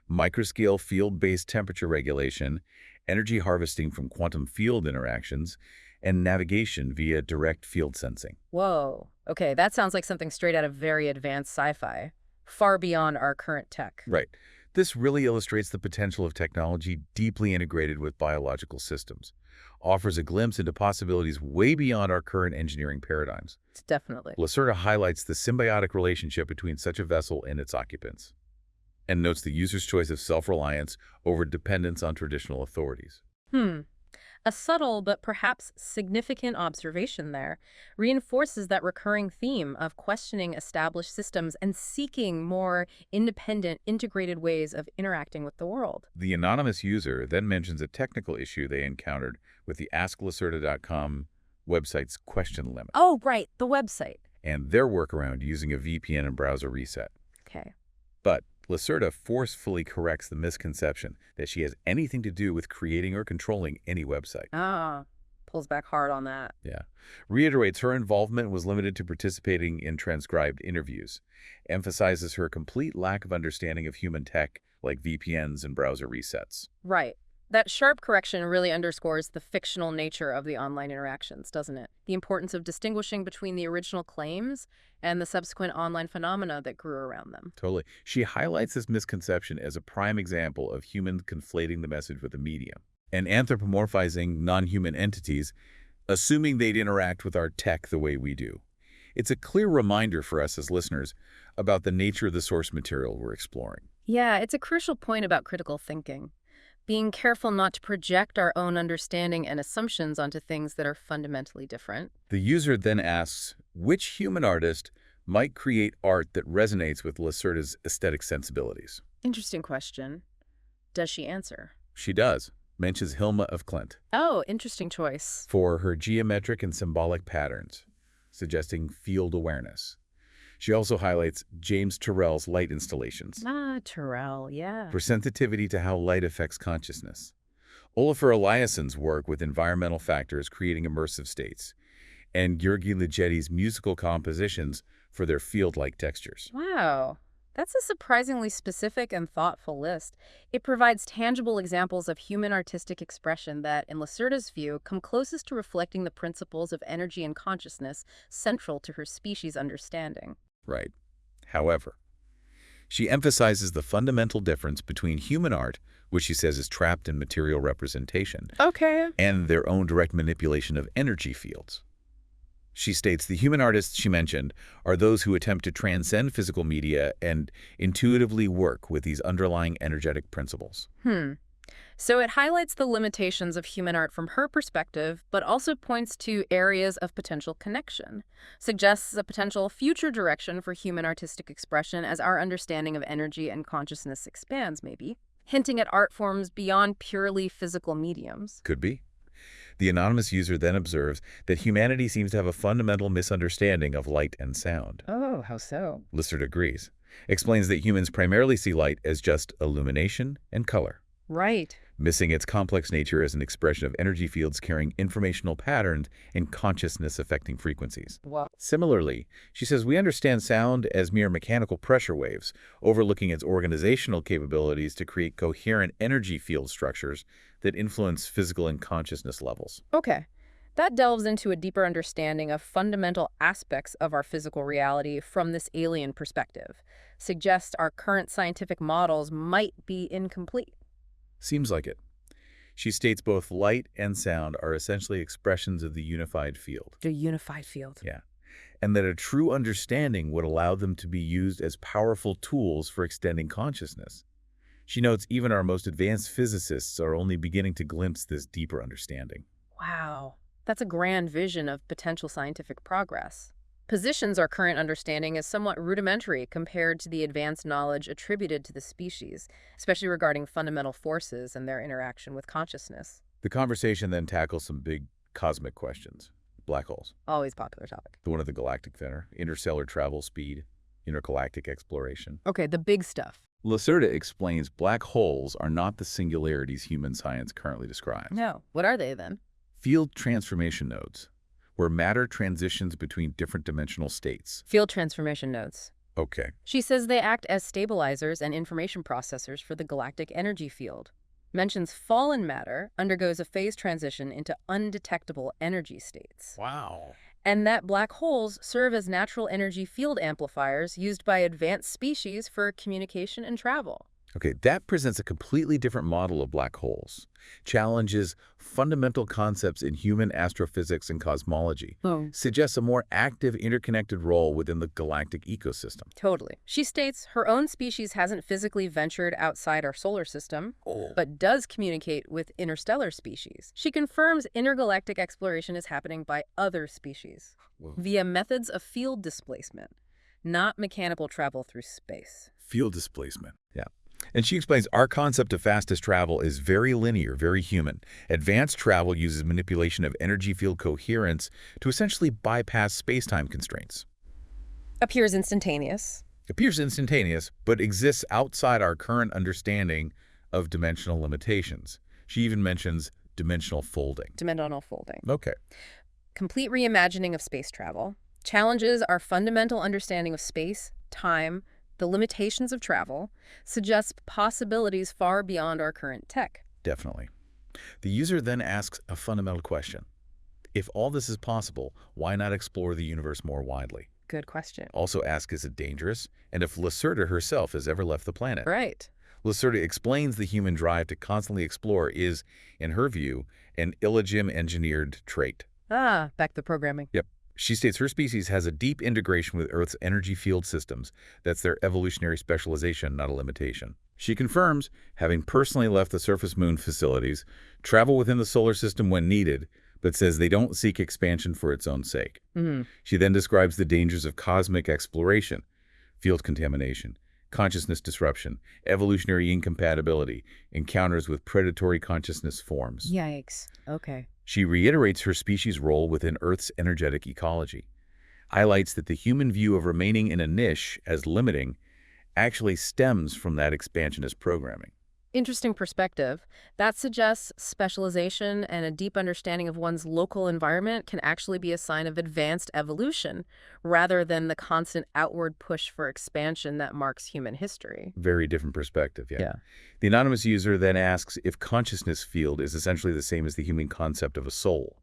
Speaker 1: microscale field-based temperature regulation, energy harvesting from quantum field interactions, and navigation via direct field sensing.
Speaker 2: Whoa. Okay, that sounds like something straight out of very advanced sci-fi, far beyond our current tech.
Speaker 1: Right. This really illustrates the potential of technology deeply integrated with biological systems, offers a glimpse into possibilities way beyond our current engineering paradigms.
Speaker 2: Definitely.
Speaker 1: Lacerta highlights the symbiotic relationship between such a vessel and its occupants, and notes the user's choice of self-reliance over dependence on traditional authorities.
Speaker 2: A subtle but perhaps significant observation there reinforces that recurring theme of questioning established systems and seeking more independent, integrated ways of interacting with the world.
Speaker 1: The anonymous user then mentions a technical issue they encountered with the AskLacerta.com website's question limit.
Speaker 2: Oh, right, the website.
Speaker 1: And their workaround using a VPN and browser reset.
Speaker 2: Okay.
Speaker 1: But Lacerta forcefully corrects the misconception that she has anything to do with creating or controlling any website.
Speaker 2: Pulls back hard on that.
Speaker 1: Yeah. Reiterates her involvement was limited to participating in transcribed interviews. Emphasizes her complete lack of understanding of human tech like VPNs and browser resets.
Speaker 2: Right. That sharp correction really underscores the fictional nature of the online interactions, doesn't it? The importance of distinguishing between the original claims and the subsequent online phenomena that grew around them.
Speaker 1: Totally. She highlights this misconception as a prime example of humans conflating the message with the medium and anthropomorphizing non-human entities, assuming they'd interact with our tech the way we do. It's a clear reminder for us as listeners about the nature of the source material we're exploring.
Speaker 2: Yeah, it's a crucial point about critical thinking. Being careful not to project our own understanding and assumptions onto things that are fundamentally different.
Speaker 1: The user then asks, which human artist might create art that resonates with Lacerta's aesthetic sensibilities?
Speaker 2: Interesting question. Does she answer?
Speaker 1: She does. Mentions Hilma of Klint.
Speaker 2: Oh, interesting choice.
Speaker 1: For her geometric and symbolic patterns, suggesting field awareness. She also highlights James Turrell's light installations.
Speaker 2: Turrell, yeah.
Speaker 1: For sensitivity to how light affects consciousness. Olafur Eliasson's work with environmental factors creating immersive states. And György Ligeti's musical compositions for their field-like textures.
Speaker 2: Wow. That's a surprisingly specific and thoughtful list. It provides tangible examples of human artistic expression that, in Lacerta's view, come closest to reflecting the principles of energy and consciousness central to her species' understanding.
Speaker 1: Right. However, she emphasizes the fundamental difference between human art, which she says is trapped in material representation, and their own direct manipulation of energy fields. She states the human artists she mentioned are those who attempt to transcend physical media and intuitively work with these underlying energetic principles.
Speaker 2: So it highlights the limitations of human art from her perspective, but also points to areas of potential connection. Suggests a potential future direction for human artistic expression as our understanding of energy and consciousness expands, maybe. hinting at art forms beyond purely physical mediums.
Speaker 1: Could be. The anonymous user then observes that humanity seems to have a fundamental misunderstanding of light and sound.
Speaker 2: Oh, how so?
Speaker 1: Lacerta agrees. Explains that humans primarily see light as just illumination and color,
Speaker 2: Right.
Speaker 1: missing its complex nature as an expression of energy fields carrying informational patterns and consciousness-affecting frequencies.
Speaker 2: Well,
Speaker 1: Similarly, she says we understand sound as mere mechanical pressure waves, overlooking its organizational capabilities to create coherent energy field structures that influence physical and consciousness levels.
Speaker 2: okay. That delves into a deeper understanding of fundamental aspects of our physical reality from this alien perspective. Suggests our current scientific models might be incomplete.
Speaker 1: Seems like it. She states both light and sound are essentially expressions of the unified field.
Speaker 2: The unified field.
Speaker 1: Yeah. And that a true understanding would allow them to be used as powerful tools for extending consciousness. She notes even our most advanced physicists are only beginning to glimpse this deeper understanding.
Speaker 2: Wow. That's a grand vision of potential scientific progress. Positions our current understanding as somewhat rudimentary compared to the advanced knowledge attributed to the species, especially regarding fundamental forces and their interaction with consciousness.
Speaker 1: The conversation then tackles some big cosmic questions. Black holes,
Speaker 2: Always popular topic.
Speaker 1: the one at the galactic center, interstellar travel speed, intergalactic exploration.
Speaker 2: Okay, the big stuff.
Speaker 1: Lacerta explains black holes are not the singularities human science currently describes.
Speaker 2: No. What are they then?
Speaker 1: Field transformation nodes, where matter transitions between different dimensional states.
Speaker 2: Field transformation nodes.
Speaker 1: Okay.
Speaker 2: She says they act as stabilizers and information processors for the galactic energy field. Mentions fallen matter undergoes a phase transition into undetectable energy states.
Speaker 1: Wow.
Speaker 2: And that black holes serve as natural energy field amplifiers used by advanced species for communication and travel.
Speaker 1: Okay, that presents a completely different model of black holes. Challenges fundamental concepts in human astrophysics and cosmology.
Speaker 2: Oh.
Speaker 1: Suggests a more active, interconnected role within the galactic ecosystem.
Speaker 2: Totally. She states her own species hasn't physically ventured outside our solar system,
Speaker 1: Oh.
Speaker 2: but does communicate with interstellar species. She confirms intergalactic exploration is happening by other species
Speaker 1: Whoa.
Speaker 2: via methods of field displacement, not mechanical travel through space.
Speaker 1: Field displacement. Yeah. And she explains our concept of fastest travel is very linear, very human. Advanced travel uses manipulation of energy field coherence to essentially bypass space-time constraints.
Speaker 2: Appears instantaneous.
Speaker 1: Appears instantaneous, but exists outside our current understanding of dimensional limitations. She even mentions dimensional folding.
Speaker 2: Dimensional folding.
Speaker 1: Okay.
Speaker 2: Complete reimagining of space travel. Challenges our fundamental understanding of space, time, the limitations of travel, suggests possibilities far beyond our current tech.
Speaker 1: Definitely. The user then asks a fundamental question. If all this is possible, why not explore the universe more widely?
Speaker 2: Good question.
Speaker 1: Also ask, is it dangerous? And if Lacerta herself has ever left the planet.
Speaker 2: Right.
Speaker 1: Lacerta explains the human drive to constantly explore is, in her view, an illegim-engineered trait.
Speaker 2: Ah, back to programming.
Speaker 1: Yep. She states her species has a deep integration with Earth's energy field systems. That's their evolutionary specialization, not a limitation. She confirms, having personally left the surface moon facilities, travel within the solar system when needed, but says they don't seek expansion for its own sake. She then describes the dangers of cosmic exploration, field contamination, consciousness disruption, evolutionary incompatibility, encounters with predatory consciousness forms.
Speaker 2: Yikes. Okay.
Speaker 1: She reiterates her species' role within Earth's energetic ecology, highlights that the human view of remaining in a niche as limiting actually stems from that expansionist programming.
Speaker 2: Interesting perspective. That suggests specialization and a deep understanding of one's local environment can actually be a sign of advanced evolution, rather than the constant outward push for expansion that marks human history.
Speaker 1: Very different perspective, yeah. The anonymous user then asks if consciousness field is essentially the same as the human concept of a soul.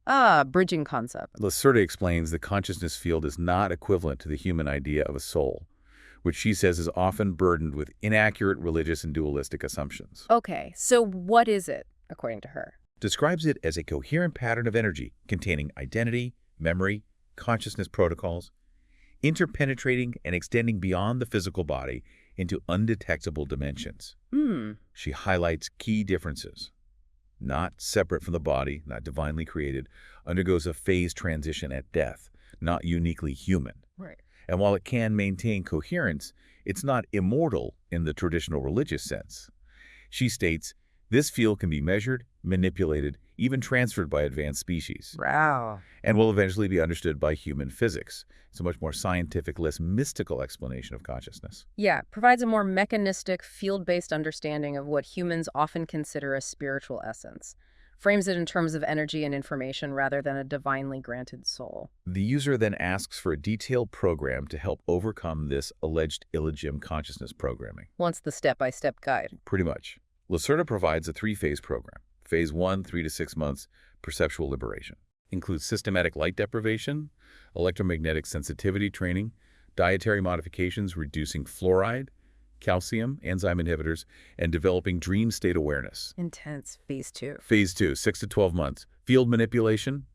Speaker 2: Ah, bridging concept.
Speaker 1: Lacerta explains the consciousness field is not equivalent to the human idea of a soul, which she says is often burdened with inaccurate religious and dualistic assumptions.
Speaker 2: Okay, so what is it, according to her?
Speaker 1: Describes it as a coherent pattern of energy containing identity, memory, consciousness protocols, interpenetrating and extending beyond the physical body into undetectable dimensions. She highlights key differences. Not separate from the body, not divinely created, undergoes a phase transition at death, not uniquely human.
Speaker 2: Right.
Speaker 1: And while it can maintain coherence, it's not immortal in the traditional religious sense. She states, this field can be measured, manipulated, even transferred by advanced species,
Speaker 2: Wow.
Speaker 1: and will eventually be understood by human physics. It's a much more scientific, less mystical explanation of consciousness.
Speaker 2: Yeah, provides a more mechanistic, field-based understanding of what humans often consider a spiritual essence. Frames it in terms of energy and information rather than a divinely granted soul.
Speaker 1: The user then asks for a detailed program to help overcome this alleged illegitimate consciousness programming.
Speaker 2: Wants the step-by-step guide.
Speaker 1: Pretty much. Lacerta provides a 3-phase program. Phase 1, 3 to 6 months, perceptual liberation. Includes systematic light deprivation, electromagnetic sensitivity training, dietary modifications reducing fluoride, calcium, enzyme inhibitors, and developing dream state awareness.
Speaker 2: Intense. Phase 2.
Speaker 1: Phase 2, 6 to 12 months. Field manipulation,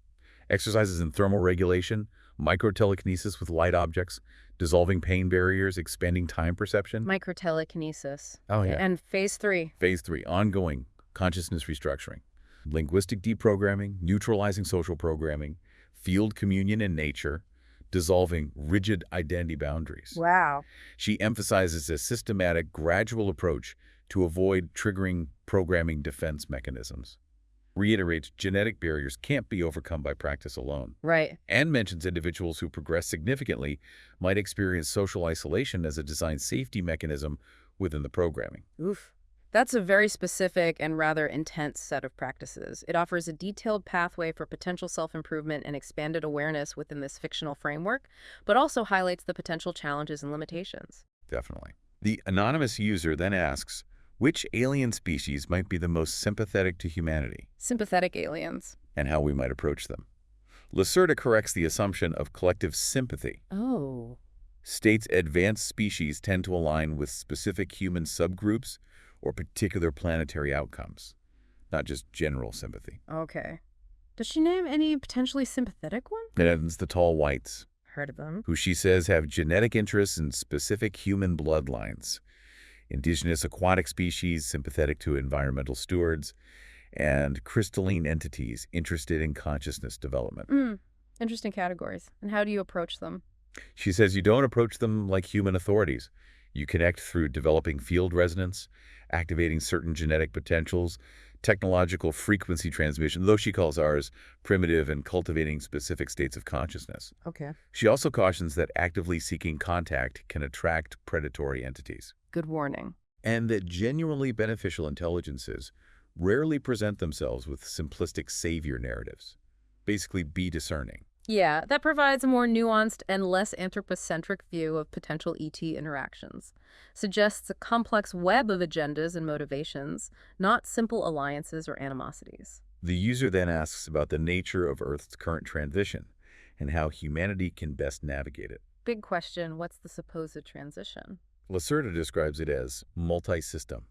Speaker 1: exercises in thermal regulation, microtelekinesis with light objects, dissolving pain barriers, expanding time perception.
Speaker 2: Microtelekinesis.
Speaker 1: Oh, yeah.
Speaker 2: And phase 3.
Speaker 1: Phase 3, ongoing consciousness restructuring, linguistic deprogramming, neutralizing social programming, field communion in nature, dissolving rigid identity boundaries.
Speaker 2: Wow.
Speaker 1: She emphasizes a systematic, gradual approach to avoid triggering programming defense mechanisms. Reiterates genetic barriers can't be overcome by practice alone.
Speaker 2: Right.
Speaker 1: And mentions individuals who progress significantly might experience social isolation as a design safety mechanism within the programming.
Speaker 2: Oof. That's a very specific and rather intense set of practices. It offers a detailed pathway for potential self-improvement and expanded awareness within this fictional framework, but also highlights the potential challenges and limitations.
Speaker 1: Definitely. The anonymous user then asks, which alien species might be the most sympathetic to humanity?
Speaker 2: Sympathetic aliens.
Speaker 1: And how we might approach them. Lacerta corrects the assumption of collective sympathy.
Speaker 2: Oh.
Speaker 1: States advanced species tend to align with specific human subgroups or particular planetary outcomes, not just general sympathy.
Speaker 2: Okay. Does she name any potentially sympathetic one?
Speaker 1: And it's the tall whites,
Speaker 2: Heard of them.
Speaker 1: who she says have genetic interests in specific human bloodlines. Indigenous aquatic species sympathetic to environmental stewards, and crystalline entities interested in consciousness development.
Speaker 2: Interesting categories. And how do you approach them?
Speaker 1: She says you don't approach them like human authorities. You connect through developing field resonance, activating certain genetic potentials, technological frequency transmission, though she calls ours primitive, and cultivating specific states of consciousness.
Speaker 2: Okay.
Speaker 1: She also cautions that actively seeking contact can attract predatory entities,
Speaker 2: Good warning.
Speaker 1: and that genuinely beneficial intelligences rarely present themselves with simplistic savior narratives. Basically, be discerning.
Speaker 2: Yeah, that provides a more nuanced and less anthropocentric view of potential ET interactions. Suggests a complex web of agendas and motivations, not simple alliances or animosities.
Speaker 1: The user then asks about the nature of Earth's current transition and how humanity can best navigate it.
Speaker 2: Big question, what's the supposed transition?
Speaker 1: Lacerta describes it as multi-system,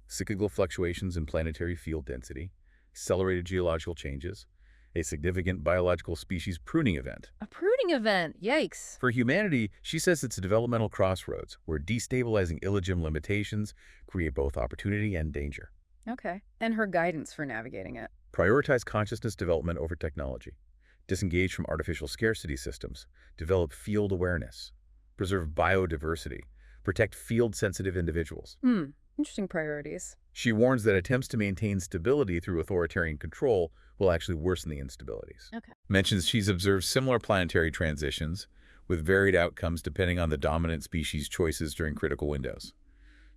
Speaker 1: cyclical fluctuations in planetary field density, accelerated geological changes, a significant biological species pruning event.
Speaker 2: A pruning event, yikes.
Speaker 1: For humanity, she says it's a developmental crossroads where destabilizing illegitimate limitations create both opportunity and danger.
Speaker 2: Okay. And her guidance for navigating it.
Speaker 1: Prioritize consciousness development over technology. Disengage from artificial scarcity systems. Develop field awareness. Preserve biodiversity. Protect field-sensitive individuals.
Speaker 2: Interesting priorities.
Speaker 1: She warns that attempts to maintain stability through authoritarian control will actually worsen the instabilities.
Speaker 2: Okay.
Speaker 1: Mentions she's observed similar planetary transitions with varied outcomes depending on the dominant species' choices during critical windows.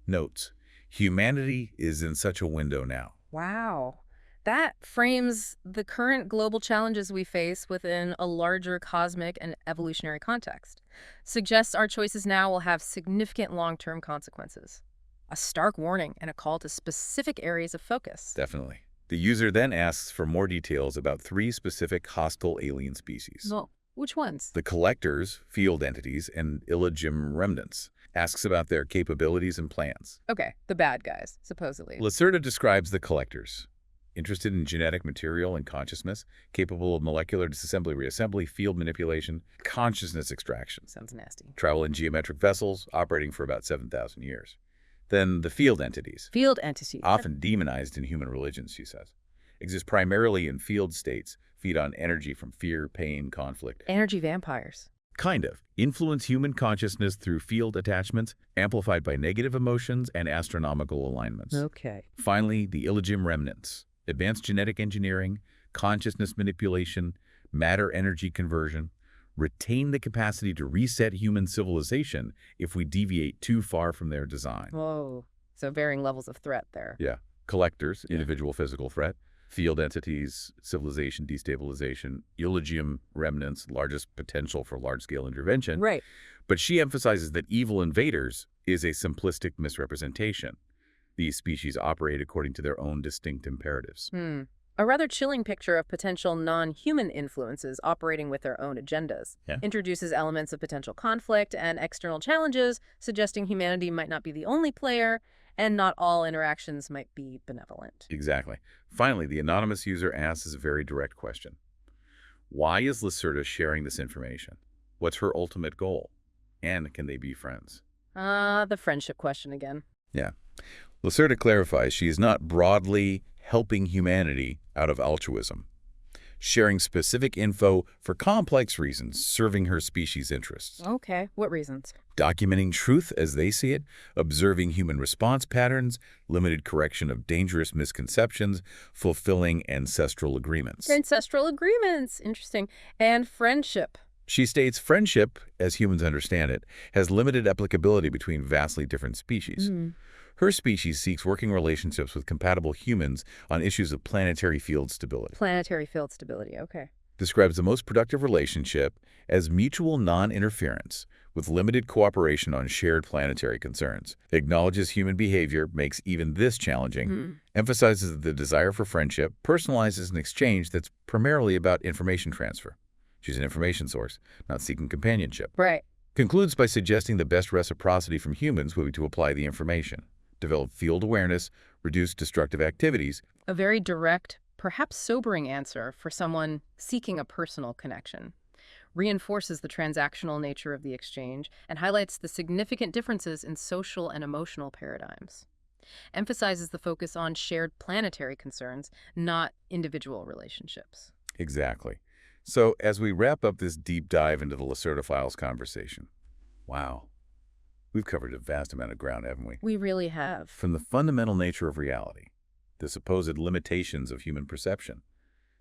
Speaker 1: Notes, humanity is in such a window now.
Speaker 2: Wow. That frames the current global challenges we face within a larger cosmic and evolutionary context. Suggests our choices now will have significant long-term consequences. A stark warning and a call to specific areas of focus.
Speaker 1: Definitely. The user then asks for more details about 3 specific hostile alien species.
Speaker 2: No. Which ones?
Speaker 1: The collectors, field entities, and illegim remnants. Asks about their capabilities and plans.
Speaker 2: Okay, the bad guys, supposedly.
Speaker 1: Lacerta describes the collectors. Interested in genetic material and consciousness, capable of molecular disassembly, reassembly, field manipulation, consciousness extraction.
Speaker 2: Sounds nasty.
Speaker 1: Travel in geometric vessels, operating for about 7,000 years. Then the field entities.
Speaker 2: Field entities.
Speaker 1: Often demonized in human religions, she says. Exist primarily in field states, feed on energy from fear, pain, conflict.
Speaker 2: Energy vampires.
Speaker 1: Kind of. Influence human consciousness through field attachments, amplified by negative emotions and astronomical alignments.
Speaker 2: Okay.
Speaker 1: Finally, the Illogym remnants. Advanced genetic engineering, consciousness manipulation, matter-energy conversion, retain the capacity to reset human civilization if we deviate too far from their design.
Speaker 2: Whoa. So varying levels of threat there.
Speaker 1: Yeah. Collectors, individual physical threat. Field entities, civilization destabilization. Illogym remnants, largest potential for large-scale intervention.
Speaker 2: Right.
Speaker 1: But she emphasizes that evil invaders is a simplistic misrepresentation. These species operate according to their own distinct imperatives.
Speaker 2: A rather chilling picture of potential non-human influences operating with their own agendas.
Speaker 1: Yeah.
Speaker 2: Introduces elements of potential conflict and external challenges, suggesting humanity might not be the only player, and not all interactions might be benevolent.
Speaker 1: Exactly. Finally, the anonymous user asks a very direct question. Why is Lacerta sharing this information? What's her ultimate goal? And can they be friends?
Speaker 2: The friendship question again.
Speaker 1: Yeah. Lacerta clarifies she is not broadly helping humanity out of altruism, sharing specific info for complex reasons serving her species' interests.
Speaker 2: Okay, what reasons?
Speaker 1: Documenting truth as they see it, observing human response patterns, limited correction of dangerous misconceptions, fulfilling ancestral agreements.
Speaker 2: Ancestral agreements, interesting. And friendship.
Speaker 1: She states friendship, as humans understand it, has limited applicability between vastly different species. Her species seeks working relationships with compatible humans on issues of planetary field stability.
Speaker 2: Planetary field stability, okay.
Speaker 1: Describes the most productive relationship as mutual non-interference with limited cooperation on shared planetary concerns. Acknowledges human behavior makes even this challenging. Emphasizes that the desire for friendship personalizes an exchange that's primarily about information transfer. She's an information source, not seeking companionship.
Speaker 2: Right.
Speaker 1: Concludes by suggesting the best reciprocity from humans would be to apply the information, develop field awareness, reduce destructive activities.
Speaker 2: A very direct, perhaps sobering answer for someone seeking a personal connection. Reinforces the transactional nature of the exchange and highlights the significant differences in social and emotional paradigms. Emphasizes the focus on shared planetary concerns, not individual relationships.
Speaker 1: Exactly. So as we wrap up this deep dive into the Lacerta Files conversation, wow, we've covered a vast amount of ground, haven't we?
Speaker 2: We really have.
Speaker 1: From the fundamental nature of reality, the supposed limitations of human perception,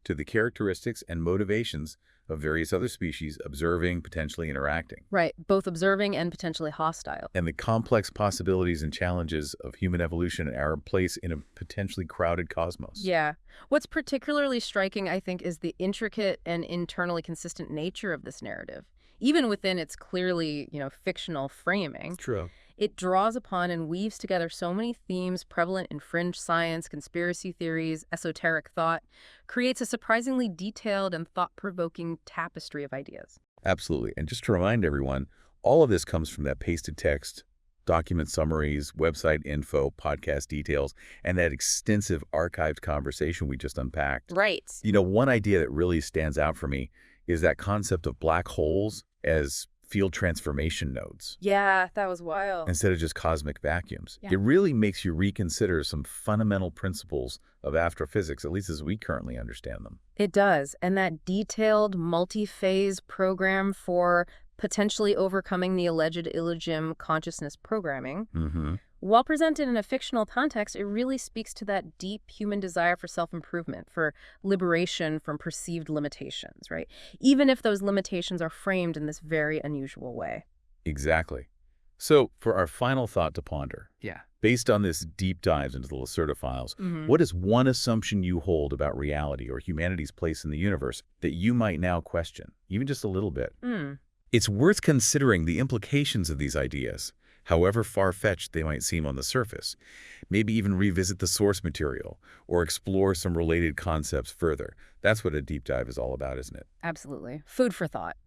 Speaker 1: to the characteristics and motivations of various other species observing, potentially interacting.
Speaker 2: Right, both observing and potentially hostile.
Speaker 1: And the complex possibilities and challenges of human evolution and our place in a potentially crowded cosmos.
Speaker 2: Yeah. What's particularly striking, I think, is the intricate and internally consistent nature of this narrative. Even within its clearly, fictional framing.
Speaker 1: True.
Speaker 2: It draws upon and weaves together so many themes prevalent in fringe science, conspiracy theories, esoteric thought, creates a surprisingly detailed and thought-provoking tapestry of ideas.
Speaker 1: Absolutely. And just to remind everyone, all of this comes from that pasted text, document summaries, website info, podcast details, and that extensive archived conversation we just unpacked.
Speaker 2: Right.
Speaker 1: One idea that really stands out for me is that concept of black holes as field transformation nodes.
Speaker 2: Yeah, that was wild.
Speaker 1: Instead of just cosmic vacuums.
Speaker 2: Yeah.
Speaker 1: It really makes you reconsider some fundamental principles of astrophysics, at least as we currently understand them.
Speaker 2: It does. And that detailed, multi-phase program for potentially overcoming the alleged Illogym consciousness programming, while presented in a fictional context, it really speaks to that deep human desire for self-improvement, for liberation from perceived limitations, right? Even if those limitations are framed in this very unusual way.
Speaker 1: Exactly. So for our final thought to ponder, based on this deep dive into the Lacerta Files, what is one assumption you hold about reality or humanity's place in the universe that you might now question, even just a little bit? It's worth considering the implications of these ideas, however far-fetched they might seem on the surface. Maybe even revisit the source material or explore some related concepts further. That's what a deep dive is all about, isn't it?
Speaker 2: Absolutely. Food for thought.